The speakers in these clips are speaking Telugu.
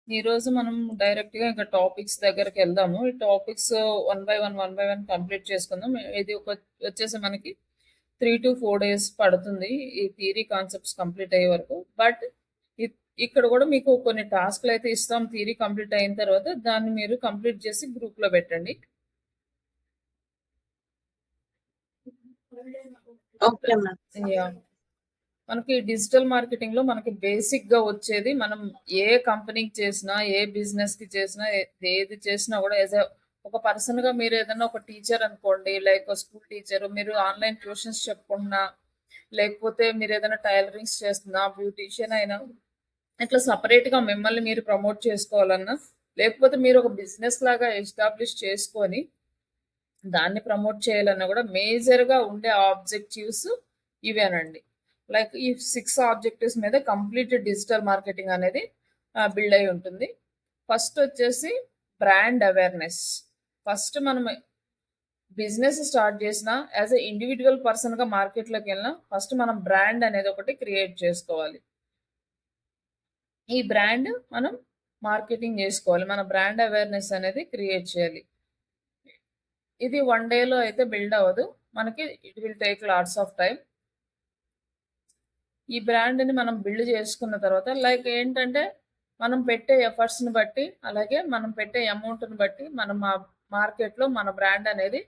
ఈరోజు మనం డైరెక్ట్‌గా ఇంకా టాపిక్స్ దగ్గరికెళ్దాము. ఈ topics one by one complete చేసుకుందాం. ఇది వచ్చేసి మనకి 3-4 డేస్ పడుతుంది. ఈ థియరీ కాన్సెప్ట్స్ కంప్లీట్ అయ్యే వరకు. బట్ ఇ ఇక్కడ గూడా మీకు కొన్ని టాస్క్‌లయితే ఇస్తాం థియరీ కంప్లీట్ అయిన తర్వాత. దాన్ని మీరు కంప్లీట్ చేసి గ్రూప్‌లో పెట్టండి. Okay ma'am. యాహ్! మనకి డిజిటల్ మార్కెటింగ్‌లో మనకి బేసిక్‌గా వచ్చేది మనం ఏ కంపెనీకి చేసినా, ఏ బిజినెస్‌కి చేసినా, ఏది చేసినా గూడా ఒక పర్సన్‌గా మీరేదన్నా ఒక టీచర్ అనుకోండి, లైక్ స్కూల్ టీచర్ మీరు ఆన్‌లైన్ ట్యూషన్స్ చెప్పుకుంటున్నా, లేకపోతే మీరేదైనా టైలరింగ్స్ చేస్తున్నా, బ్యూటీషియన్ అయినా, ఇట్లా సెపరేట్‌గా మిమ్మల్ని మీరు ప్రమోట్ చేసుకోవాలన్నా, లేకపోతే మీరు ఒక బిజినెస్ లాగా ఎస్టాబ్లిష్ చేసుకొని, దాన్ని ప్రమోట్ చేయాలన్నా గూడా మేజర్‌గా ఉండే ఆబ్జెక్టివ్స్ ఇవేనండి. లైక్ ఈ 6 ఆబ్జెక్టివ్స్ మీద కంప్లీట్ డిజిటల్ మార్కెటింగ్ అనేది బిల్డ్ అయి ఉంటుంది. ఫస్ట్ వచ్చేసి బ్రాండ్ అవేర్‌నెస్. ఫస్ట్ మనం బిజినెస్ స్టార్ట్ చేసినా, యాస్ ఎ ఇండివిడ్యువల్ పర్సన్‌గా మార్కెట్‌లోకెళ్ళినా ఫస్ట్ మనం బ్రాండ్ అనేది ఒకటి క్రియేట్ చేసుకోవాలి. ఈ బ్రాండ్ మనం మార్కెటింగ్ చేసుకోవాలి. మన బ్రాండ్ అవేర్‌నెస్ అనేది క్రియేట్ చేయాలి. ఇది 1 డేలో అయితే బిల్డ్ అవ్వదు. మనకి it will take lots of time. ఈ బ్రాండ్‌ని మనం బిల్డ్ చేసుకున్న తర్వాత లైక్ ఏంటంటే, మనం పెట్టే ఎఫర్ట్స్‌ని బట్టి, అలాగే మనం పెట్టే అమౌంట్‌ని బట్టి మనం మార్కెట్‌లో మన బ్రాండ్ అనేది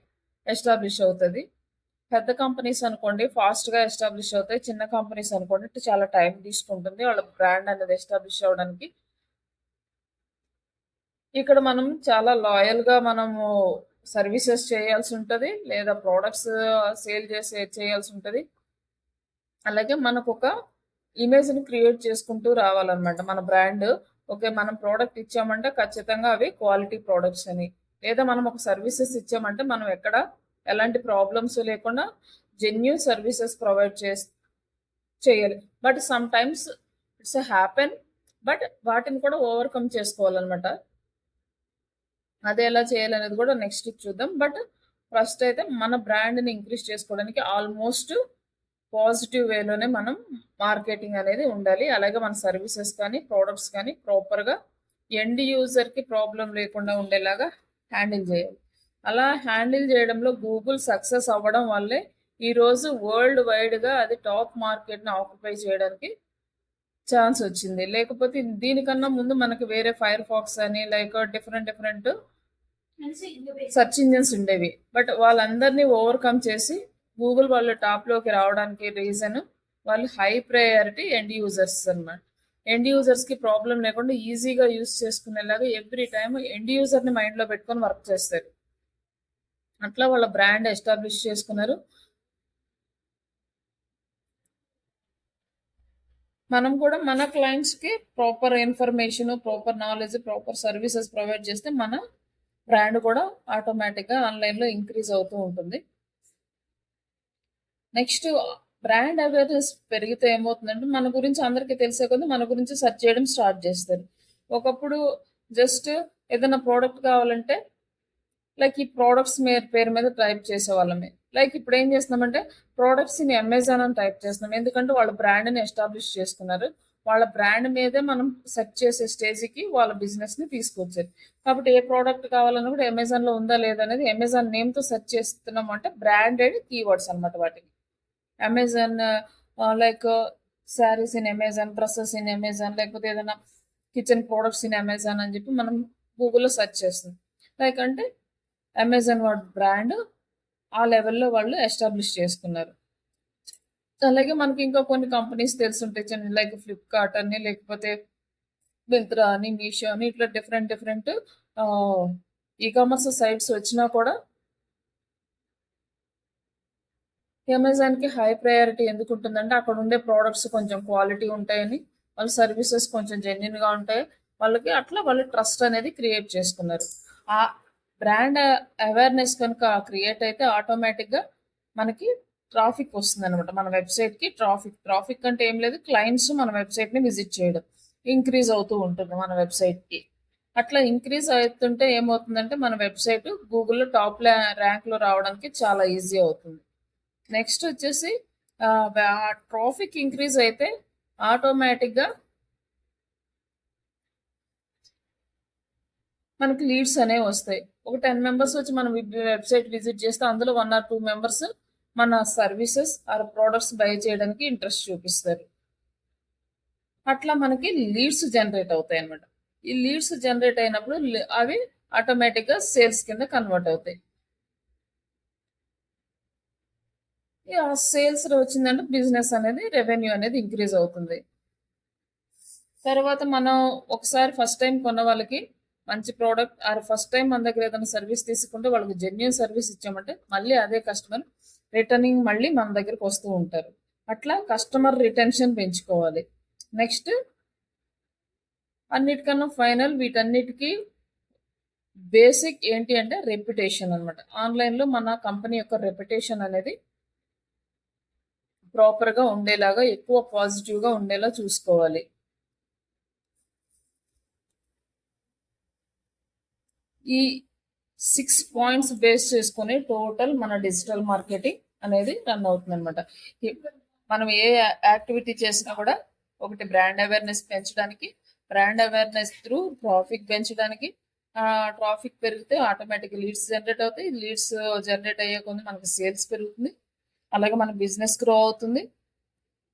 ఎస్టాబ్లిష్ అవుతది. పెద్ద కంపెనీస్ అనుకోండి ఫాస్ట్‌గా ఎస్టాబ్లిష్ అవుతాయి. చిన్న కంపెనీస్ అనుకోండి చాలా టైం తీసుకుంటుంది. వాళ్ళ బ్రాండ్ అనేది ఎస్టాబ్లిష్ అవ్వడానికి. ఇక్కడ మనం చాలా లాయల్‌గా మనము సర్వీసెస్ చేయాల్సి ఉంటది. లేదా ప్రొడక్ట్స్ సేల్ చేయాల్సి ఉంటది. అలాగే మనకొక ఇమేజ్‌ని క్రియేట్ చేసుకుంటూ రావాలన్నమాట. మన బ్రాండ్ ఓకే. మనం ప్రొడక్ట్ ఇచ్చామంటే ఖచ్చితంగా అవి క్వాలిటీ ప్రొడక్ట్స్ అని. లేదా మనం ఒక సర్వీసెస్ ఇచ్చామంటే మనం ఎక్కడ ఎలాంటి ప్రాబ్లమ్స్ లేకుండా జెన్యూన్ సర్వీసెస్ ప్రొవైడ్ చేయాలి. But some times it's happen. But వాటిని కూడా ఓవర్‌కమ్ చేసుకోవాలన్నమాట. అది ఎలా చేయాలనేది కూడా నెక్స్ట్ చూద్దాం. బట్ ఫస్ట్ అయితే మన బ్రాండ్‌ని ఇంక్రీజ్ చేసుకోవడానికి ఆల్మోస్ట్ పాజిటివ్ వేలోనే మనం మార్కెటింగ్ అనేది ఉండాలి. అలాగే మన సర్వీసెస్ కానీ, ప్రొడక్ట్స్ కానీ ప్రాపర్‌గా ఎండ్ యూజర్‌కి ప్రాబ్లమ్ లేకుండా ఉండేలాగా హ్యాండిల్ చేయాలి. అలా హ్యాండిల్ చేయడంలో గూగుల్ సక్సెస్ అవ్వడం వల్లే ఈరోజు వరల్డ్ వైడ్‌గా అది టాప్ మార్కెట్‌ని ఆక్యుపై చేయడానికి ఛాన్స్ వచ్చింది. లేకపోతే దీనికన్నా ముందు మనకి వేరే ఫైర్ ఫాక్స్ అని like different different search engines ఉండేవి. బట్ వాళ్ళందరినీ ఓవర్‌కమ్ చేసి గూగుల్ వాళ్ళు టాప్‌లోకి రావడానికి రీజన్ వాళ్ళు హై ప్రయారిటీ ఎండ్ యూజర్స్ అన్నమాట. ఎండ్ యూజర్స్‌కి ప్రాబ్లమ్ లేకుండా ఈజీగా యూజ్ చేసుకునేలాగా ఎవ్రీ టైమ్ ఎండ్ యూజర్‌ని మైండ్‌లో పెట్టుకొని వర్క్ చేస్తారు. అట్లా వాళ్ళ బ్రాండ్ ఎస్టాబ్లిష్ చేసుకున్నారు. మనం కూడా మన క్లయింట్స్‌కి proper information, proper knowledge, proper services provide చేస్తే మన బ్రాండ్ కూడా ఆటోమేటిక్‌గా ఆన్‌లైన్‌లో ఇంక్రీజ్ అవుతూ ఉంటుంది. నెక్స్ట్ బ్రాండ్ అవేర్‌నెస్ పెరిగితే ఏమవుతుందంటే, మన గురించి అందరికీ తెలిసే కొద్దీ మన గురించి సెర్చ్ చేయడం స్టార్ట్ చేస్తారు. ఒకప్పుడు జస్ట్ ఏదైనా ప్రొడక్ట్ కావాలంటే లైక్ ఈ ప్రొడక్ట్స్ పేరు మీద టైప్ చేసేవాళ్ళమే. లైక్ ఇప్పుడు ఏం చేస్తున్నామంటే ప్రొడక్ట్స్ ఇన్ అమెజాన్ అని టైప్ చేస్తున్నాం. ఎందుకంటే వాళ్ళ బ్రాండ్‌ని ఎస్టాబ్లిష్ చేసుకున్నారు. వాళ్ళ బ్రాండ్ మీదే మనం సెర్చ్ చేసే స్టేజ్‌కి వాళ్ళ బిజినెస్‌ని తీసుకొచ్చారు. కాబట్టి ఏ ప్రొడక్ట్ కావాలన్నా కూడా అమెజాన్‌లో ఉందా లేదా అనేది అమెజాన్ నేమ్‌తో సెర్చ్ చేస్తున్నాం అంటే బ్రాండెడ్ కీవర్డ్స్ అన్నమాట వాటిని. Amazon like saris in Amazon, dresses in Amazon లేకపోతే ఏదైనా కిచెన్ ప్రొడక్ట్స్ ఇన్ అమెజాన్ అని చెప్పి మనం గూగుల్‌లో సెర్చ్ చేస్తాం. లైక్ అంటే అమెజాన్ వాడి బ్రాండ్ ఆ లెవెల్‌లో వాళ్ళు ఎస్టాబ్లిష్ చేసుకున్నారు. అలాగే మనకి ఇంకా కొన్ని కంపెనీస్ తెలిసుంటాయి. లైక్ ఫ్లిప్‌కార్ట్ అని, లేకపోతే మింత్రా అని, మీషో అని ఇట్లా డిఫరెంట్ డిఫరెంట్ ఆహ్, ఈ కామర్స్ సైట్స్ వచ్చినా కూడా అమెజాన్‌కి హై ప్రయారిటీ ఎందుకుంటుందంటే, అక్కడ ఉండే ప్రొడక్ట్స్ కొంచెం క్వాలిటీ ఉంటాయని, వాళ్ళ సర్వీసెస్ కొంచెం జెన్యూన్‌గా ఉంటాయి. వాళ్ళకి అట్లా వాళ్ళు ట్రస్ట్ అనేది క్రియేట్ చేసుకున్నారు. ఆ బ్రాండ్ అవేర్‌నెస్ కనుక క్రియేట్ అయితే ఆటోమేటిక్‌గా మనకి ట్రాఫిక్ వస్తుందనమాట. మన వెబ్‌సైట్‌కి ట్రాఫిక్ అంటే ఏం లేదు క్లయింట్స్ మన వెబ్‌సైట్‌ని విజిట్ చేయడం. ఇంక్రీజ్ అవుతూ ఉంటుంది మన వెబ్‌సైట్‌కి. అట్లా ఇంక్రీజ్ అవుతుంటే ఏమవుతుందంటే, మన వెబ్‌సైట్ గూగుల్‌లో టాప్ ర్యాంక్‌లో రావడానికి చాలా ఈజీ అవుతుంది. నెక్స్ట్ వచ్చేసి ట్రాఫిక్ ఇంక్రీజ్ అయితే ఆటోమేటిక్‌గా మనకి లీడ్స్ అనేవి వస్తాయి. ఒక 10 మెంబర్స్ వచ్చి మన వెబ్‌సైట్ విజిట్ చేస్తే అందులో 1 ఆర్ 2 మెంబర్స్ మన సర్వీసెస్ ఆర్ ప్రొడక్ట్స్ బై చేయడానికి ఇంట్రెస్ట్ చూపిస్తారు. అట్లా మనకి లీడ్స్ జనరేట్ అవుతాయన్నమాట. ఈ లీడ్స్ జనరేట్ అయినప్పుడు అవి ఆటోమేటిక్‌గా సేల్స్ కింద కన్వర్ట్ అవుతాయి. ఆ సేల్స్ వచ్చిందంటే బిజినెస్ అనేది రెవెన్యూ అనేది ఇంక్రీజ్ అవుతుంది. తర్వాత మనం ఒకసారి ఫస్ట్ టైం కొన్న వాళ్ళకి మంచి ప్రోడక్ట్ ఆర్ ఫస్ట్ టైం మన దగ్గర ఏదైనా సర్వీస్ తీసుకుంటే వాళ్ళకి జెన్యూన్ సర్వీస్ ఇచ్చామంటే మళ్ళీ అదే కస్టమర్ రిటర్నింగ్ మళ్ళీ మన దగ్గరికి వస్తూ ఉంటారు. అట్లా కస్టమర్ రిటెన్షన్ పెంచుకోవాలి. నెక్స్ట్ అన్నిటికన్నా ఫైనల్ వీటన్నిటికీ బేసిక్ ఏంటి అంటే రెప్యుటేషన్ అనమాట. ఆన్లైన్లో మన కంపెనీ యొక్క రెప్యుటేషన్ అనేది ప్రాపర్గా ఉండేలాగా ఎక్కువ పాజిటివ్గా ఉండేలా చూసుకోవాలి. ఈ 6 పాయింట్స్ బేస్ చేసుకొని టోటల్ మన డిజిటల్ మార్కెటింగ్ అనేది రన్ అవుతుంది అనమాట. మనం ఏ యాక్టివిటీ చేసినా కూడా ఒకటి బ్రాండ్ అవేర్నెస్ పెంచడానికి, బ్రాండ్ అవేర్నెస్ త్రూ ట్రాఫిక్ పెంచడానికి, ట్రాఫిక్ పెరిగితే ఆటోమేటిక్ లీడ్స్ జనరేట్ అవుతాయి. లీడ్స్ జనరేట్ అయ్యే కొద్ది మనకి సేల్స్ పెరుగుతుంది. అలాగే మన బిజినెస్ గ్రో అవుతుంది.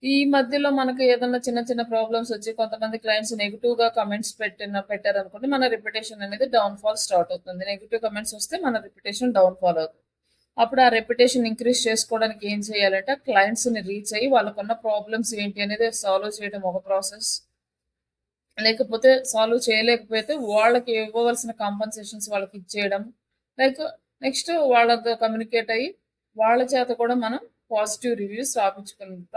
ఈ మధ్యలో మనకు ఏదన్నా చిన్న చిన్న ప్రాబ్లమ్స్ వచ్చి కొంతమంది క్లయింట్స్ నెగిటివ్‌గా కమెంట్స్ పెట్టారనుకోండి, మన రెప్యుటేషన్ అనేది డౌన్ ఫాల్ స్టార్ట్ అవుతుంది. నెగిటివ్ కమెంట్స్ వస్తే మన రెప్యుటేషన్ డౌన్ ఫాల్ అవుతుంది. అప్పుడు ఆ రెప్యుటేషన్ ఇంక్రీజ్ చేసుకోవడానికి ఏం చేయాలంటే క్లయింట్స్‌ని రీచ్ అయ్యి వాళ్ళకున్న ప్రాబ్లమ్స్ ఏంటి అనేది సాల్వ్ చేయడం ఒక ప్రాసెస్. లేకపోతే సాల్వ్ చేయలేకపోతే వాళ్ళకి ఇవ్వవలసిన కాంపెన్సేషన్స్ వాళ్ళకి ఇచ్చేయడం. లైక్ నెక్స్ట్ వాళ్ళతో కమ్యూనికేట్ అయ్యి వాళ్ళ చేత కూడా మనం పాజిటివ్ రివ్యూస్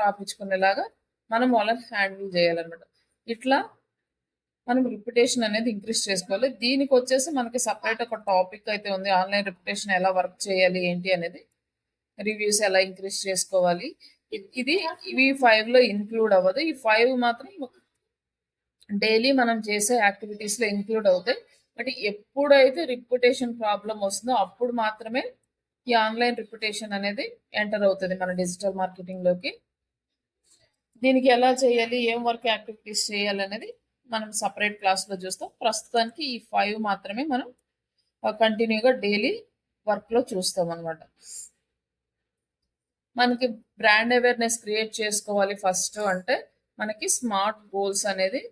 రాపించుకునేలాగా మనం వాళ్ళని హ్యాండిల్ చేయాలన్నమాట. ఇట్లా మనం రిప్యుటేషన్ అనేది ఇంక్రీజ్ చేసుకోవాలి. దీనికి వచ్చేసి మనకి సపరేట్ ఒక టాపిక్ అయితే ఉంది. ఆన్లైన్ రిప్యుటేషన్ ఎలా వర్క్ చేయాలి ఏంటి అనేది, రివ్యూస్ ఎలా ఇంక్రీజ్ చేసుకోవాలి. ఇది ఇవి 5లో ఇన్క్లూడ్ అవ్వదు. ఈ 5 మాత్రం డైలీ మనం చేసే యాక్టివిటీస్లో ఇంక్లూడ్ అవుతాయి. బట్ ఎప్పుడైతే రిప్యుటేషన్ ప్రాబ్లం వస్తుందో అప్పుడు మాత్రమే ఈ ఆన్లైన్ రిప్యుటేషన్ అనేది ఎంటర్ అవుతుంది మన డిజిటల్ మార్కెటింగ్లోకి. దీనికి ఎలా చేయాలి, ఏం వర్క్ యాక్టివిటీస్ చేయాలి అనేది మనం సపరేట్ క్లాస్లో చూస్తాం. ప్రస్తుతానికి ఈ 5 మాత్రమే మనం కంటిన్యూగా డైలీ వర్క్లో చూస్తాం అనమాట. మనకి బ్రాండ్ అవేర్నెస్ క్రియేట్ చేసుకోవాలి ఫస్ట్ అంటే మనకి స్మార్ట్ గోల్స్ అనేది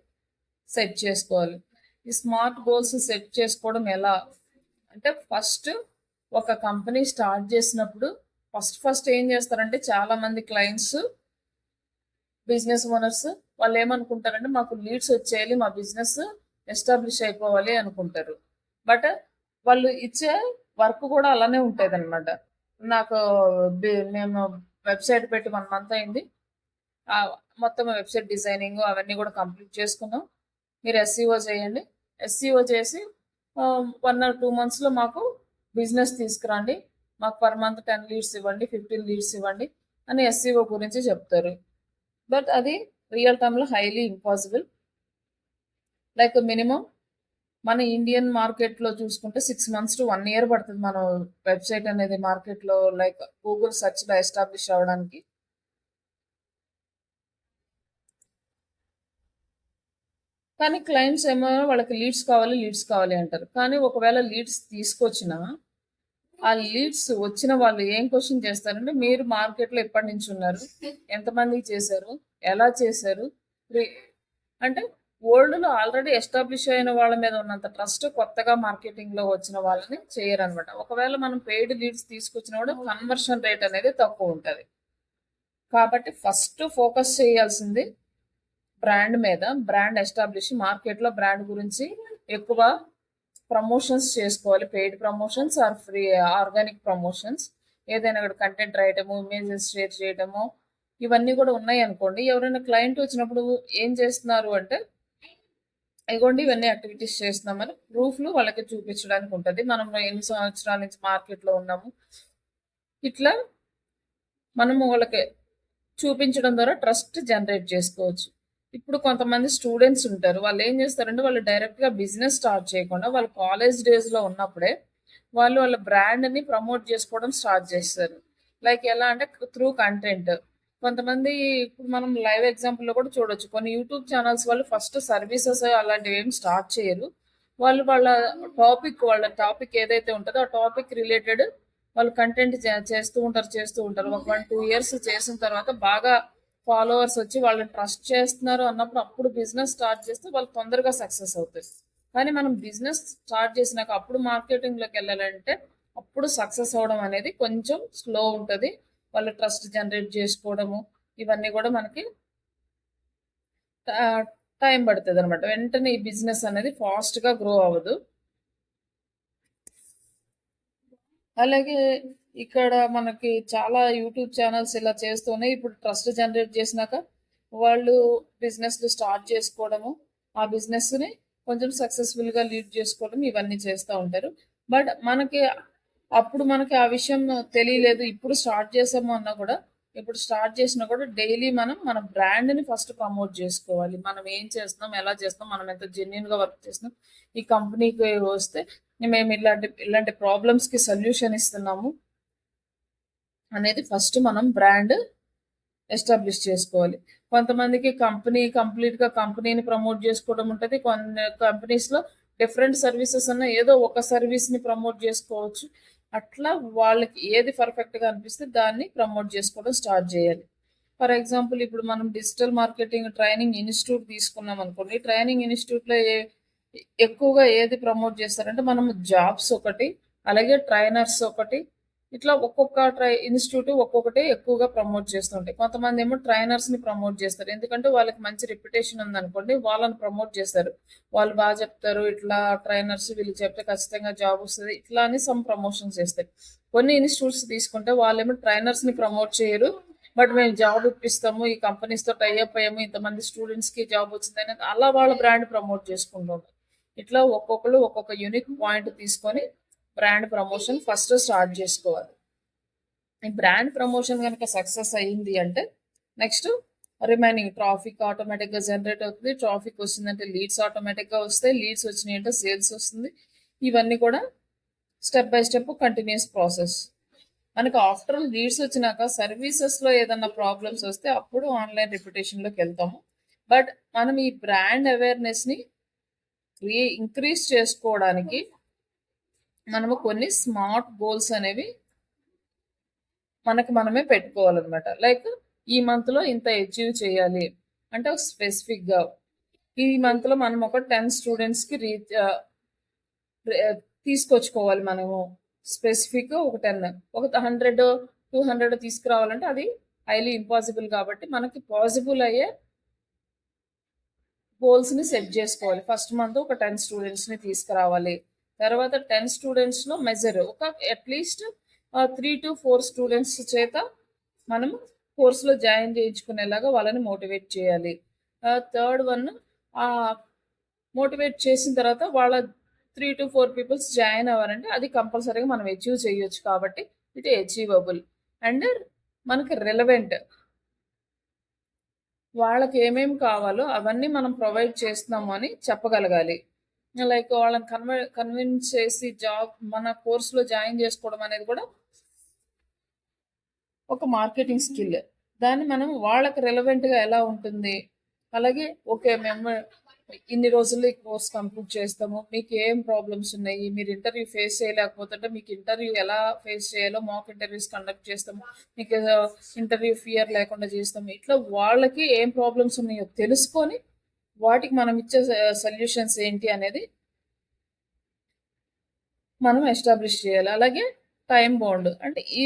సెట్ చేసుకోవాలి. ఈ స్మార్ట్ గోల్స్ సెట్ చేసుకోవడం ఎలా అంటే ఫస్ట్ ఒక కంపెనీ స్టార్ట్ చేసినప్పుడు ఫస్ట్ ఏం చేస్తారంటే చాలా మంది క్లయింట్స్, బిజినెస్ ఓనర్స్ వాళ్ళు ఏమనుకుంటారంటే మాకు లీడ్స్ వచ్చేయాలి, మా బిజినెస్ ఎస్టాబ్లిష్ అయిపోవాలి అనుకుంటారు. బట్ వాళ్ళు ఇచ్చే వర్క్ కూడా అలానే ఉంటుంది అనమాట. నాకు మేము వెబ్సైట్ పెట్టి 1 మంత్ అయింది. మొత్తం వెబ్సైట్ డిజైనింగ్ అవన్నీ కూడా కంప్లీట్ చేసుకున్నాం. మీరు ఎస్సీఓ చేయండి. ఎస్సీఓ చేసి 1 ఆర్ 2 మంత్స్లో మాకు బిజినెస్ తీసుకురండి, మాకు పర్ మంత్ 10 లీడ్స్ ఇవ్వండి, 15 లీడ్స్ ఇవ్వండి అని ఎస్సీఓ గురించి చెప్తారు. బట్ అది రియల్ టైంలో హైలీ ఇంపాసిబుల్. లైక్ మినిమం మన ఇండియన్ మార్కెట్లో చూసుకుంటే 6 మంత్స్ టు 1 ఇయర్ పడుతుంది మన వెబ్సైట్ అనేది మార్కెట్లో లైక్ గూగుల్ సెర్చ్లో ఎస్టాబ్లిష్ అవ్వడానికి. కానీ క్లయింట్స్ ఏమో వాళ్ళకి లీడ్స్ కావాలి అంటారు. కానీ ఒకవేళ లీడ్స్ తీసుకొచ్చినా ఆ లీడ్స్ వచ్చిన వాళ్ళు ఏం క్వశ్చన్ చేస్తారంటే మీరు మార్కెట్లో ఎప్పటి నుంచి ఉన్నారు, ఎంతమందికి చేశారు, ఎలా చేశారు, అంటే వరల్డ్లో ఆల్రెడీ ఎస్టాబ్లిష్ అయిన వాళ్ళ మీద ఉన్నంత ట్రస్ట్ కొత్తగా మార్కెటింగ్లో వచ్చిన వాళ్ళని చేయరనమాట. ఒకవేళ మనం పెయిడ్ లీడ్స్ తీసుకొచ్చినా కూడా కన్వర్షన్ రేట్ అనేది తక్కువ ఉంటుంది. కాబట్టి ఫస్ట్ ఫోకస్ చేయాల్సింది బ్రాండ్ మీద. బ్రాండ్ ఎస్టాబ్లిష్ మార్కెట్లో బ్రాండ్ గురించి ఎక్కువ ప్రమోషన్స్ చేసుకోవాలి. Paid promotions or free organic promotions. ఏదైనా కూడా కంటెంట్ రాయటము, ఇమేజెస్ షేర్ చేయటము ఇవన్నీ కూడా ఉన్నాయి అనుకోండి. ఎవరైనా క్లయింట్ వచ్చినప్పుడు ఏం చేస్తున్నారు అంటే ఇగోండి ఇవన్నీ యాక్టివిటీస్ చేస్తున్నామని ప్రూఫ్లు వాళ్ళకి చూపించడానికి ఉంటుంది. మనం ఎన్ని సంవత్సరాల నుంచి మార్కెట్లో ఉన్నాము ఇట్లా మనము వాళ్ళకి చూపించడం ద్వారా ట్రస్ట్ జనరేట్ చేసుకోవచ్చు. ఇప్పుడు కొంతమంది స్టూడెంట్స్ ఉంటారు. వాళ్ళు ఏం చేస్తారంటే వాళ్ళు డైరెక్ట్‌గా బిజినెస్ స్టార్ట్ చేయకుండా వాళ్ళు కాలేజ్ డేస్‌లో ఉన్నప్పుడే వాళ్ళు వాళ్ళ బ్రాండ్‌ని ప్రమోట్ చేసుకోవడం స్టార్ట్ చేస్తారు. లైక్ ఎలా అంటే త్రూ కంటెంట్. కొంతమంది ఇప్పుడు మనం లైవ్ ఎగ్జాంపుల్‌లో కూడా చూడొచ్చు. కొన్ని యూట్యూబ్ ఛానల్స్ వాళ్ళు ఫస్ట్ సర్వీసెస్ అలాంటివి ఏమి స్టార్ట్ చేయరు. వాళ్ళు వాళ్ళ టాపిక్ ఏదైతే ఉంటుందో ఆ టాపిక్ రిలేటెడ్ వాళ్ళు కంటెంట్ చేస్తూ ఉంటారు. ఒక 1-2 ఇయర్స్ చేసిన తర్వాత బాగా ఫాలోవర్స్ వచ్చి వాళ్ళని ట్రస్ట్ చేస్తున్నారు అన్నప్పుడు అప్పుడు బిజినెస్ స్టార్ట్ చేస్తే వాళ్ళు తొందరగా సక్సెస్ అవుతారు. కానీ మనం బిజినెస్ స్టార్ట్ చేసినాక అప్పుడు మార్కెటింగ్లోకి వెళ్ళాలంటే అప్పుడు సక్సెస్ అవ్వడం అనేది కొంచెం స్లో ఉంటుంది. వాళ్ళు ట్రస్ట్ జనరేట్ చేసుకోవడము ఇవన్నీ కూడా మనకి టైం పడుతుంది అనమాట. వెంటనే ఈ బిజినెస్ అనేది ఫాస్ట్గా గ్రో అవ్వదు. అలాగే ఇక్కడ మనకి చాలా యూట్యూబ్ ఛానల్స్ ఇలా చేస్తూనే ఇప్పుడు ట్రస్ట్ జనరేట్ చేసినాక వాళ్ళు బిజినెస్లు స్టార్ట్ చేసుకోవడము, ఆ బిజినెస్ని కొంచెం సక్సెస్ఫుల్గా లీడ్ చేసుకోవడం ఇవన్నీ చేస్తూ ఉంటారు. బట్ మనకి ఆ విషయం తెలియలేదు. ఇప్పుడు స్టార్ట్ చేసాము అన్నా కూడా ఇప్పుడు స్టార్ట్ చేసినా కూడా డైలీ మనం మన బ్రాండ్ని ఫస్ట్ ప్రమోట్ చేసుకోవాలి. మనం ఏం చేస్తున్నాం, ఎలా చేస్తున్నాం, మనం ఎంత జెన్యున్గా వర్క్ చేస్తున్నాం, ఈ కంపెనీకి వస్తే మేము ఇలాంటి ఇలాంటి ప్రాబ్లమ్స్కి సొల్యూషన్ ఇస్తున్నాము అనేది ఫస్ట్ మనం బ్రాండ్ ఎస్టాబ్లిష్ చేసుకోవాలి. కొంతమందికి కంప్లీట్గా కంపెనీని ప్రమోట్ చేసుకోవడం ఉంటుంది. కొన్ని కంపెనీస్లో డిఫరెంట్ సర్వీసెస్ అన్న ఏదో ఒక సర్వీస్ని ప్రమోట్ చేసుకోవచ్చు. అట్లా వాళ్ళకి ఏది పర్ఫెక్ట్గా అనిపిస్తే దాన్ని ప్రమోట్ చేసుకోవడం స్టార్ట్ చేయాలి. ఫర్ ఎగ్జాంపుల్ ఇప్పుడు మనం డిజిటల్ మార్కెటింగ్ ట్రైనింగ్ ఇన్స్టిట్యూట్ తీసుకున్నాం అనుకోండి. ట్రైనింగ్ ఇన్స్టిట్యూట్లో ఎక్కువగా ఏది ప్రమోట్ చేస్తారంటే మనము జాబ్స్ ఒకటి, అలాగే ట్రైనర్స్ ఒకటి, ఇట్లా ఒక్కొక్క ఇన్స్టిట్యూట్ ఒక్కొక్కటి ఎక్కువగా ప్రమోట్ చేస్తుంటాయి. కొంతమంది ఏమో ట్రైనర్స్ని ప్రమోట్ చేస్తారు. ఎందుకంటే వాళ్ళకి మంచి రెప్యుటేషన్ ఉందనుకోండి, వాళ్ళని ప్రమోట్ చేస్తారు. వాళ్ళు బాగా చెప్తారు, ఇట్లా ట్రైనర్స్ వీళ్ళు చెప్తే ఖచ్చితంగా జాబ్ వస్తుంది, ఇట్లా అని సమ్ ప్రమోషన్స్ చేస్తారు. కొన్ని ఇన్స్టిట్యూట్స్ తీసుకుంటే వాళ్ళేమో ట్రైనర్స్ని ప్రమోట్ చేయరు, బట్ మేము జాబ్ ఇప్పిస్తాము, ఈ కంపెనీస్తో టైఅప్ అయ్యాము, ఇంతమంది స్టూడెంట్స్కి జాబ్ వచ్చింది అనేది అలా వాళ్ళ బ్రాండ్ ప్రమోట్ చేసుకుంటాం. ఇట్లా ఒక్కొక్కరు ఒక్కొక్క యూనిక్ పాయింట్ తీసుకొని బ్రాండ్ ప్రమోషన్ ఫస్ట్ స్టార్ట్ చేసుకోవాలి. ఈ బ్రాండ్ ప్రమోషన్ కనుక సక్సెస్ అయ్యింది అంటే నెక్స్ట్ రిమైనింగ్ ట్రాఫిక్ ఆటోమేటిక్గా జనరేట్ అవుతుంది. ట్రాఫిక్ వచ్చిందంటే లీడ్స్ ఆటోమేటిక్గా వస్తాయి. లీడ్స్ వచ్చినాయి అంటే సేల్స్ వస్తుంది. ఇవన్నీ కూడా step by step continuous process. మనకు ఆఫ్టర్ లీడ్స్ వచ్చినాక సర్వీసెస్లో ఏదన్నా ప్రాబ్లమ్స్ వస్తే అప్పుడు ఆన్లైన్ రెప్యుటేషన్లోకి వెళ్తాము. బట్ మనం ఈ బ్రాండ్ అవేర్నెస్ని ఇంక్రీజ్ చేసుకోవడానికి మనము కొన్ని స్మార్ట్ గోల్స్ అనేవి మనమే పెట్టుకోవాలన్నమాట. లైక్ ఈ మంత్లో ఇంత అచీవ్ చేయాలి అంటే స్పెసిఫిక్గా ఈ మంత్లో మనం ఒక 10 స్టూడెంట్స్కి తీసుకొచ్చుకోవాలి. మనము స్పెసిఫిక్గా ఒక 10, ఒక 100-200 తీసుకురావాలంటే అది హైలీ ఇంపాసిబుల్. కాబట్టి మనకి పాసిబుల్ అయ్యే గోల్స్ని సెట్ చేసుకోవాలి. ఫస్ట్ మంత్ ఒక 10 స్టూడెంట్స్ని తీసుకురావాలి. తర్వాత 10 స్టూడెంట్స్లో మెజర్ ఒక అట్లీస్ట్ 3-4 స్టూడెంట్స్ చేత మనం కోర్సులో జాయిన్ చేయించుకునేలాగా వాళ్ళని మోటివేట్ చేయాలి. థర్డ్ వన్ మోటివేట్ చేసిన తర్వాత వాళ్ళ 3-4 పీపుల్స్ జాయిన్ అవ్వారంటే అది కంపల్సరీగా మనం అచీవ్ చేయొచ్చు. కాబట్టి ఇట్ అచీవబుల్ అండ్ మనకి రెలవెంట్. వాళ్ళకి ఏమేమి కావాలో అవన్నీ మనం ప్రొవైడ్ చేస్తున్నాము అని చెప్పగలగాలి. లైక్ వాళ్ళని కన్విన్స్ చేసి మన కోర్సులో జాయిన్ చేసుకోవడం అనేది కూడా ఒక మార్కెటింగ్ స్కిల్. దాన్ని మనం వాళ్ళకి రెలవెంట్గా ఎలా ఉంటుంది, అలాగే ఓకే మేము ఇన్ని రోజుల్లో ఈ కోర్స్ కంప్లీట్ చేస్తాము, మీకు ఏం ప్రాబ్లమ్స్ ఉన్నాయి, మీరు ఇంటర్వ్యూ ఫేస్ చేయలేకపోతుంటే మీకు ఇంటర్వ్యూ ఎలా ఫేస్ చేయాలో మాక్ ఇంటర్వ్యూస్ కండక్ట్ చేస్తాము, మీకు ఇంటర్వ్యూ ఫియర్ లేకుండా చేస్తాము. ఇట్లా వాళ్ళకి ఏం ప్రాబ్లమ్స్ ఉన్నాయో తెలుసుకొని వాటికి మనం ఇచ్చే సొల్యూషన్స్ ఏంటి అనేది మనం ఎస్టాబ్లిష్ చేయాలి. అలాగే టైం బౌండ్ అంటే ఈ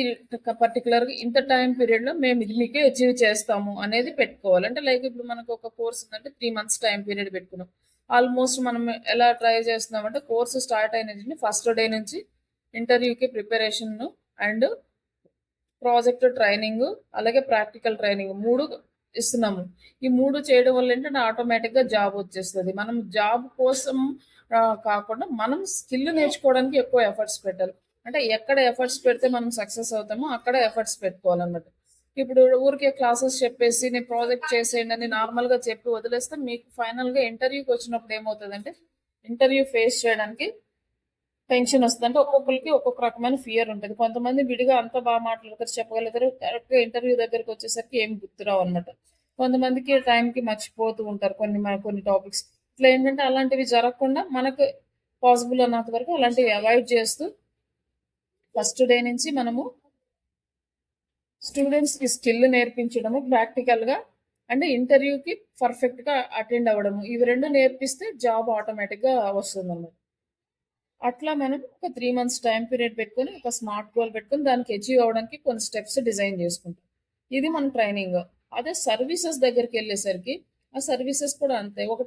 పర్టికులర్గా ఇంత టైం పీరియడ్లో మేము ఇది మీకే అచీవ్ చేస్తాము అనేది పెట్టుకోవాలి. అంటే లైక్ ఇప్పుడు మనకు ఒక కోర్స్ ఉందంటే 3 months టైం పీరియడ్ పెట్టుకున్నాం. ఆల్మోస్ట్ మనం ఎలా ట్రై చేస్తున్నామంటే కోర్సు స్టార్ట్ అయిన ఫస్ట్ డే నుంచి ఇంటర్వ్యూకి ప్రిపరేషన్ అండ్ ప్రాజెక్ట్ ట్రైనింగ్ అలాగే ప్రాక్టికల్ ట్రైనింగ్ 3 ఇస్తున్నాము. ఈ 3 చేయడం వల్ల ఏంటంటే ఆటోమేటిక్గా జాబ్ వచ్చేస్తుంది. మనం జాబ్ కోసం కాకుండా మనం స్కిల్ నేర్చుకోవడానికి ఎక్కువ ఎఫర్ట్స్ పెట్టాలి. అంటే ఎక్కడ ఎఫర్ట్స్ పెడితే మనం సక్సెస్ అవుతామో అక్కడ ఎఫర్ట్స్ పెట్టుకోవాలన్నమాట. ఇప్పుడు ఊరికే క్లాసెస్ చెప్పేసి నేను ప్రాజెక్ట్ చేసేయండి అని నార్మల్గా చెప్పి వదిలేస్తే మీకు ఫైనల్గా ఇంటర్వ్యూకి వచ్చినప్పుడు ఏమవుతుందంటే ఇంటర్వ్యూ ఫేస్ చేయడానికి టెన్షన్ వస్తుంది. అంటే ఒక్కొక్కరికి ఒక్కొక్క రకమైన ఫియర్ ఉంటుంది. కొంతమంది విడిగా అంత బాగా మాట్లాడతారు, చెప్పగలుగుతారు, కరెక్ట్గా ఇంటర్వ్యూ దగ్గరికి వచ్చేసరికి ఏం గుర్తురావు అనమాట. కొంతమందికి టైంకి మర్చిపోతూ ఉంటారు కొన్ని టాపిక్స్. ఇట్లా ఏంటంటే అలాంటివి జరగకుండా మనకు పాసిబుల్ అన్నంత వరకు అలాంటివి అవాయిడ్ చేస్తూ ఫస్ట్ డే నుంచి మనము స్టూడెంట్స్కి స్కిల్ నేర్పించడము ప్రాక్టికల్గా అంటే ఇంటర్వ్యూకి పర్ఫెక్ట్గా అటెండ్ అవ్వడము ఇవి రెండు నేర్పిస్తే జాబ్ ఆటోమేటిక్గా వస్తుంది అన్నమాట. అట్లా మనం ఒక 3 మంత్స్ టైం పీరియడ్ పెట్టుకొని ఒక స్మార్ట్ గోల్ పెట్టుకొని దానికి అచీవ్ అవ్వడానికి కొన్ని స్టెప్స్ డిజైన్ చేసుకుంటాం. ఇది మన ట్రైనింగ్. అదే సర్వీసెస్ దగ్గరికి వెళ్ళేసరికి ఆ సర్వీసెస్ కూడా అంతే. ఒక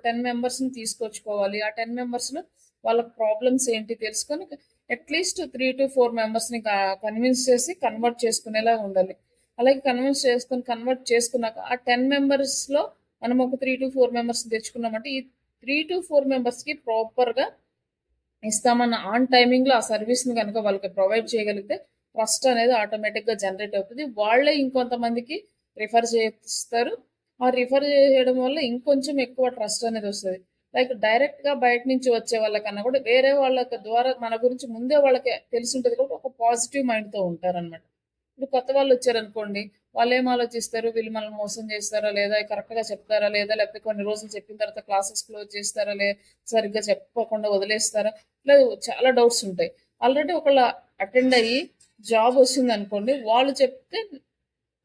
10 మెంబర్స్ని తీసుకొచ్చుకోవాలి. ఆ 10 మెంబర్స్లో వాళ్ళ ప్రాబ్లమ్స్ ఏంటి తెలుసుకొని అట్లీస్ట్ 3 to 4 మెంబర్స్ని కన్విన్స్ చేసి కన్వర్ట్ చేసుకునేలా ఉండాలి. అలాగే కన్వర్ట్ చేసుకున్నాక ఆ 10 మెంబర్స్లో మనం ఒక 3 to 4 మెంబర్స్ని తెచ్చుకున్నామంటే ఈ 3 to 4 మెంబర్స్కి ప్రాపర్గా ఇస్తామన్న ఆన్ టైమింగ్‌లో ఆ సర్వీస్‌ని గనుక వాళ్ళకి ప్రొవైడ్ చేయగలిగితే ట్రస్ట్ అనేది ఆటోమేటిక్‌గా జనరేట్ అవుతది. వాళ్ళే ఇంకొంతమందికి రిఫర్ చేస్తారు. ఆ రిఫర్ చేయడం వల్ల ఇంకొంచెం ఎక్కువ ట్రస్ట్ అనేది వస్తది. లైక్ డైరెక్ట్‌గా బయట నుంచి వచ్చే వాళ్ళకన్నా కూడా వేరే వాళ్ళకి ద్వారా మన గురించి ముందే వాళ్ళకి తెలిసుంటది కాబట్టి ఒక పాజిటివ్ మైండ్‌తో ఉంటారనమాట. ఇప్పుడు కొత్త వాళ్ళొచ్చారనుకోండి, వాళ్ళేం ఆలోచిస్తారు, వీళ్ళు మనల్ని మోసం చేస్తారా లేదా, కరెక్ట్‌గా చెప్తారా లేదా, లేకపోతే కొన్ని రోజులు చెప్పిన తర్వాత క్లాసెస్ క్లోజ్ చేస్తారా, సరిగ్గా చెప్పకుండా వదిలేస్తారా, ఇలా చాలా డౌట్స్ ఉంటాయి. ఆల్రెడీ ఒకళ్ళ అటెండ్ అయ్యి జాబ్ వచ్చిందనుకోండి, వాళ్ళు చెప్తే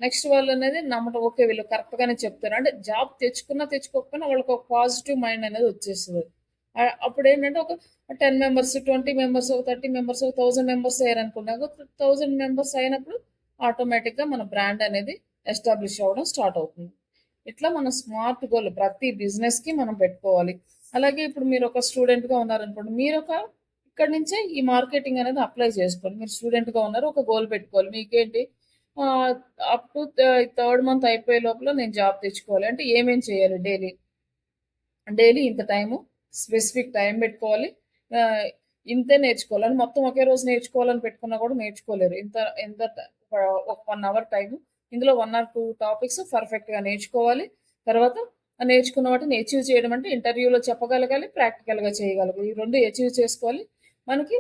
నెక్స్ట్ వాళ్ళనేది నమ్మటం. ఓకే. వీళ్ళు కరెక్ట్‌గానే చెప్తారు. అంటే జాబ్ తెచ్చుకున్నా, తెచ్చుకోకపోయినా వాళ్ళకి ఒక పాజిటివ్ మైండ్ అనేది వచ్చేస్తది. అప్పుడేంటంటే ఒక 10 మెంబర్స్, 20 మెంబర్స్, 30 మెంబర్స్, 1000 మెంబర్స్ అయ్యారనుకోండి. ఒక 1000 మెంబర్స్ అయినప్పుడు ఆటోమేటిక్‌గా మన బ్రాండ్ అనేది ఎస్టాబ్లిష్ అవ్వడం స్టార్ట్ అవుతుంది. ఇట్లా మన స్మార్ట్ గోల్ ప్రతి బిజినెస్‌కి మనం పెట్టుకోవాలి. అలాగే ఇప్పుడు మీరొక స్టూడెంట్‌గా ఉన్నారనుకోండి. ఇక్కడి నుంచే ఈ మార్కెటింగ్ అనేది అప్లై చేసుకోండి. మీరు స్టూడెంట్‌గా ఉన్నారు. ఒక గోల్ పెట్టుకోవాలి. మీకేంటి ఆహ్, అప్ టు థర్డ్ మంత్ అయిపోయే లోపల నేను జాబ్ తెచ్చుకోవాలి. అంటే ఏమేం చేయాలి డైలీ? డైలీ ఇంత టైము స్పెసిఫిక్ టైం పెట్టుకోవాలి. ఆహ్, ఇంతే నేర్చుకోవాలని మొత్తం ఒకే రోజు నేర్చుకోవాలని పెట్టుకున్నా కూడా నేర్చుకోలేరు. ఇంత ఎంత ట ఒక 1 అవర్ టైము. ఇందులో 1 ఆర్ 2 టాపిక్స్ పర్ఫెక్ట్‌గా నేర్చుకోవాలి. తర్వాత ఆ నేర్చుకున్న వాటిని అచీవ్ చేయడం అంటే ఇంటర్వ్యూలో చెప్పగలగాలి, ప్రాక్టికల్‌గా చేయగలగాలి. ఈ 2 అచీవ్ చేసుకోవాలి. మనకి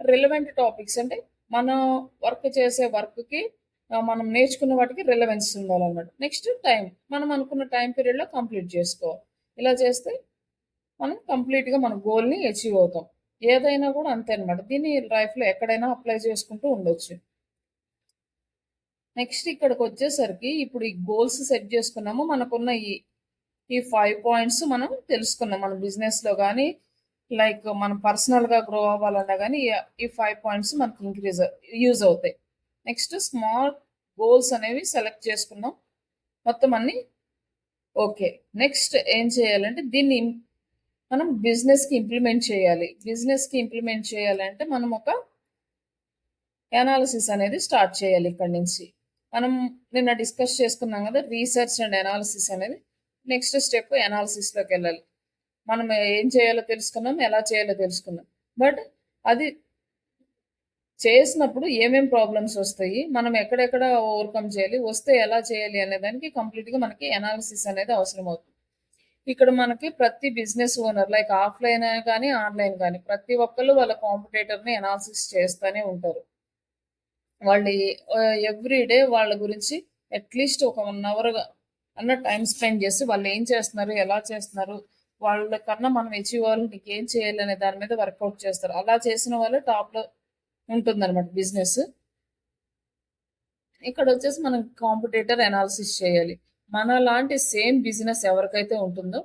రిలవెంట్ టాపిక్స్ అంటే మనం వర్క్ చేసే వర్క్‌కి మనం నేర్చుకున్న వాటికి రిలవెన్స్ ఉండాలన్నమాట. Next time. మనం అనుకున్న టైం పీరియడ్‌లో కంప్లీట్ చేసుకోవాలి. ఇలా చేస్తే మనం కంప్లీట్‌గా మన గోల్‌ని అచీవ్ అవుతాం. ఏదైనా కూడా అంతే అనమాట. దీన్ని లైఫ్‌లో ఎక్కడైనా అప్లై చేసుకుంటూ ఉండొచ్చు. నెక్స్ట్ ఇక్కడికొచ్చేసరికి ఇప్పుడు ఈ గోల్స్ సెట్ చేసుకున్నాము. మనకున్న ఈ 5 పాయింట్స్ మనం తెలుసుకున్నాం. మన బిజినెస్‌లో గాని, లైక్ మనం పర్సనల్‌గా గ్రో అవ్వాలన్నా గాని ఈ 5 పాయింట్స్ మనకి యూజ్ అవుతాయి. నెక్స్ట్ స్మార్ట్ గోల్స్ అనేవి సెలెక్ట్ చేసుకున్నాం. మొత్తం అన్నీ ఓకే. నెక్స్ట్ ఏం చేయాలంటే దీన్ని మనం బిజినెస్‌కి ఇంప్లిమెంట్ చేయాలి. బిజినెస్‌కి ఇంప్లిమెంట్ చేయాలంటే మనం ఒక ఎనాలిసిస్ అనేది స్టార్ట్ చేయాలి ఇక్కడి నుంచి. మనం నిన్న డిస్కస్ చేసుకున్నాం కదా! రీసెర్చ్ అండ్ ఎనాలిసిస్ అనేది. నెక్స్ట్ స్టెప్ ఎనాలిసిస్‌లోకెళ్ళాలి. మనం ఏం చేయాలో తెలుసుకున్నాం. ఎలా చేయాలో తెలుసుకున్నాం. బట్ అది చేసినప్పుడు ఏమేం ప్రాబ్లమ్స్ వస్తాయి? మనం ఎక్కడెక్కడ ఓవర్‌కమ్ చేయాలి? వస్తే ఎలా చేయాలి? అనే దానికి కంప్లీట్‌గా మనకి ఎనాలిసిస్ అనేది అవసరమవుతుంది. ఇక్కడ మనకి ప్రతి బిజినెస్ ఓనర్ లైక్ ఆఫ్‌లైన్ గాని, ఆన్‌లైన్ గాని ప్రతి ఒక్కళ్ళు వాళ్ళ కాంపిటీటర్‌ని ఎనాలిసిస్ చేస్తానే ఉంటారు. వాళ్ళు ఎవ్రీ డే వాళ్ళ గురించి అట్‌లీస్ట్ ఒక 1 అవర్ అన్న టైమ్ స్పెండ్ చేసి వాళ్ళు ఏం చేస్తున్నారు? ఎలా చేస్తున్నారు? వాళ్ళకన్నా మనం అచీవ్ అవ్వాలి నీకేం చేయాలి అనే దాని మీద వర్కౌట్ చేస్తారు. అలా చేసిన వాళ్ళే టాప్‌లో ఉంటుందన్నమాట బిజినెస్. ఇక్కడొచ్చేసి మనం కాంపిటీటర్ అనాలిసిస్ చేయాలి. మనలాంటి సేమ్ బిజినెస్ ఎవరికైతే ఉంటుందో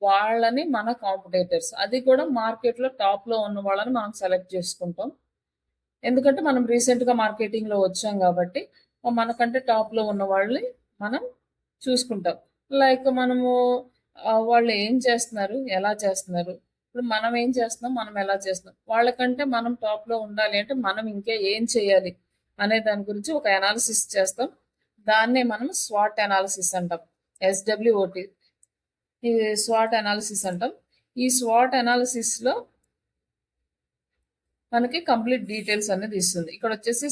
వాళ్ళని మన కాంపిటీటర్స్. అది కూడా మార్కెట్‌లో టాప్‌లో ఉన్న వాళ్ళని మనం సెలెక్ట్ చేసుకుంటాం. ఎందుకంటే మనం రీసెంట్‌గా మార్కెటింగ్‌లో వచ్చాం గాబట్టి, మనకంటే టాప్‌లో ఉన్న వాళ్ళని మనం చూసుకుంటాం. లైక్ మనము వాళ్ళు ఏం చేస్తున్నారు? ఎలా చేస్తున్నారు? ఇప్పుడు మనం ఏం చేస్తున్నాం? మనం ఎలా చేస్తున్నాం? వాళ్ళకంటే మనం టాప్‌లో ఉండాలి అంటే మనం ఇంకా ఏం చేయాలి? అనే దాని గురించి ఒక అనాలిసిస్ చేస్తాం. దాన్నే మనం స్వాట్ అనాలిసిస్ అంటాం. ఎస్‌డబ్ల్యూఓటీ. ఇది స్వాట్ అనాలిసిస్ అంటాం. ఈ స్వాట్ అనాలిసిస్‌లో మనకి కంప్లీట్ డీటెయిల్స్ అనేది ఇస్తుంది. ఇక్కడొచ్చేసి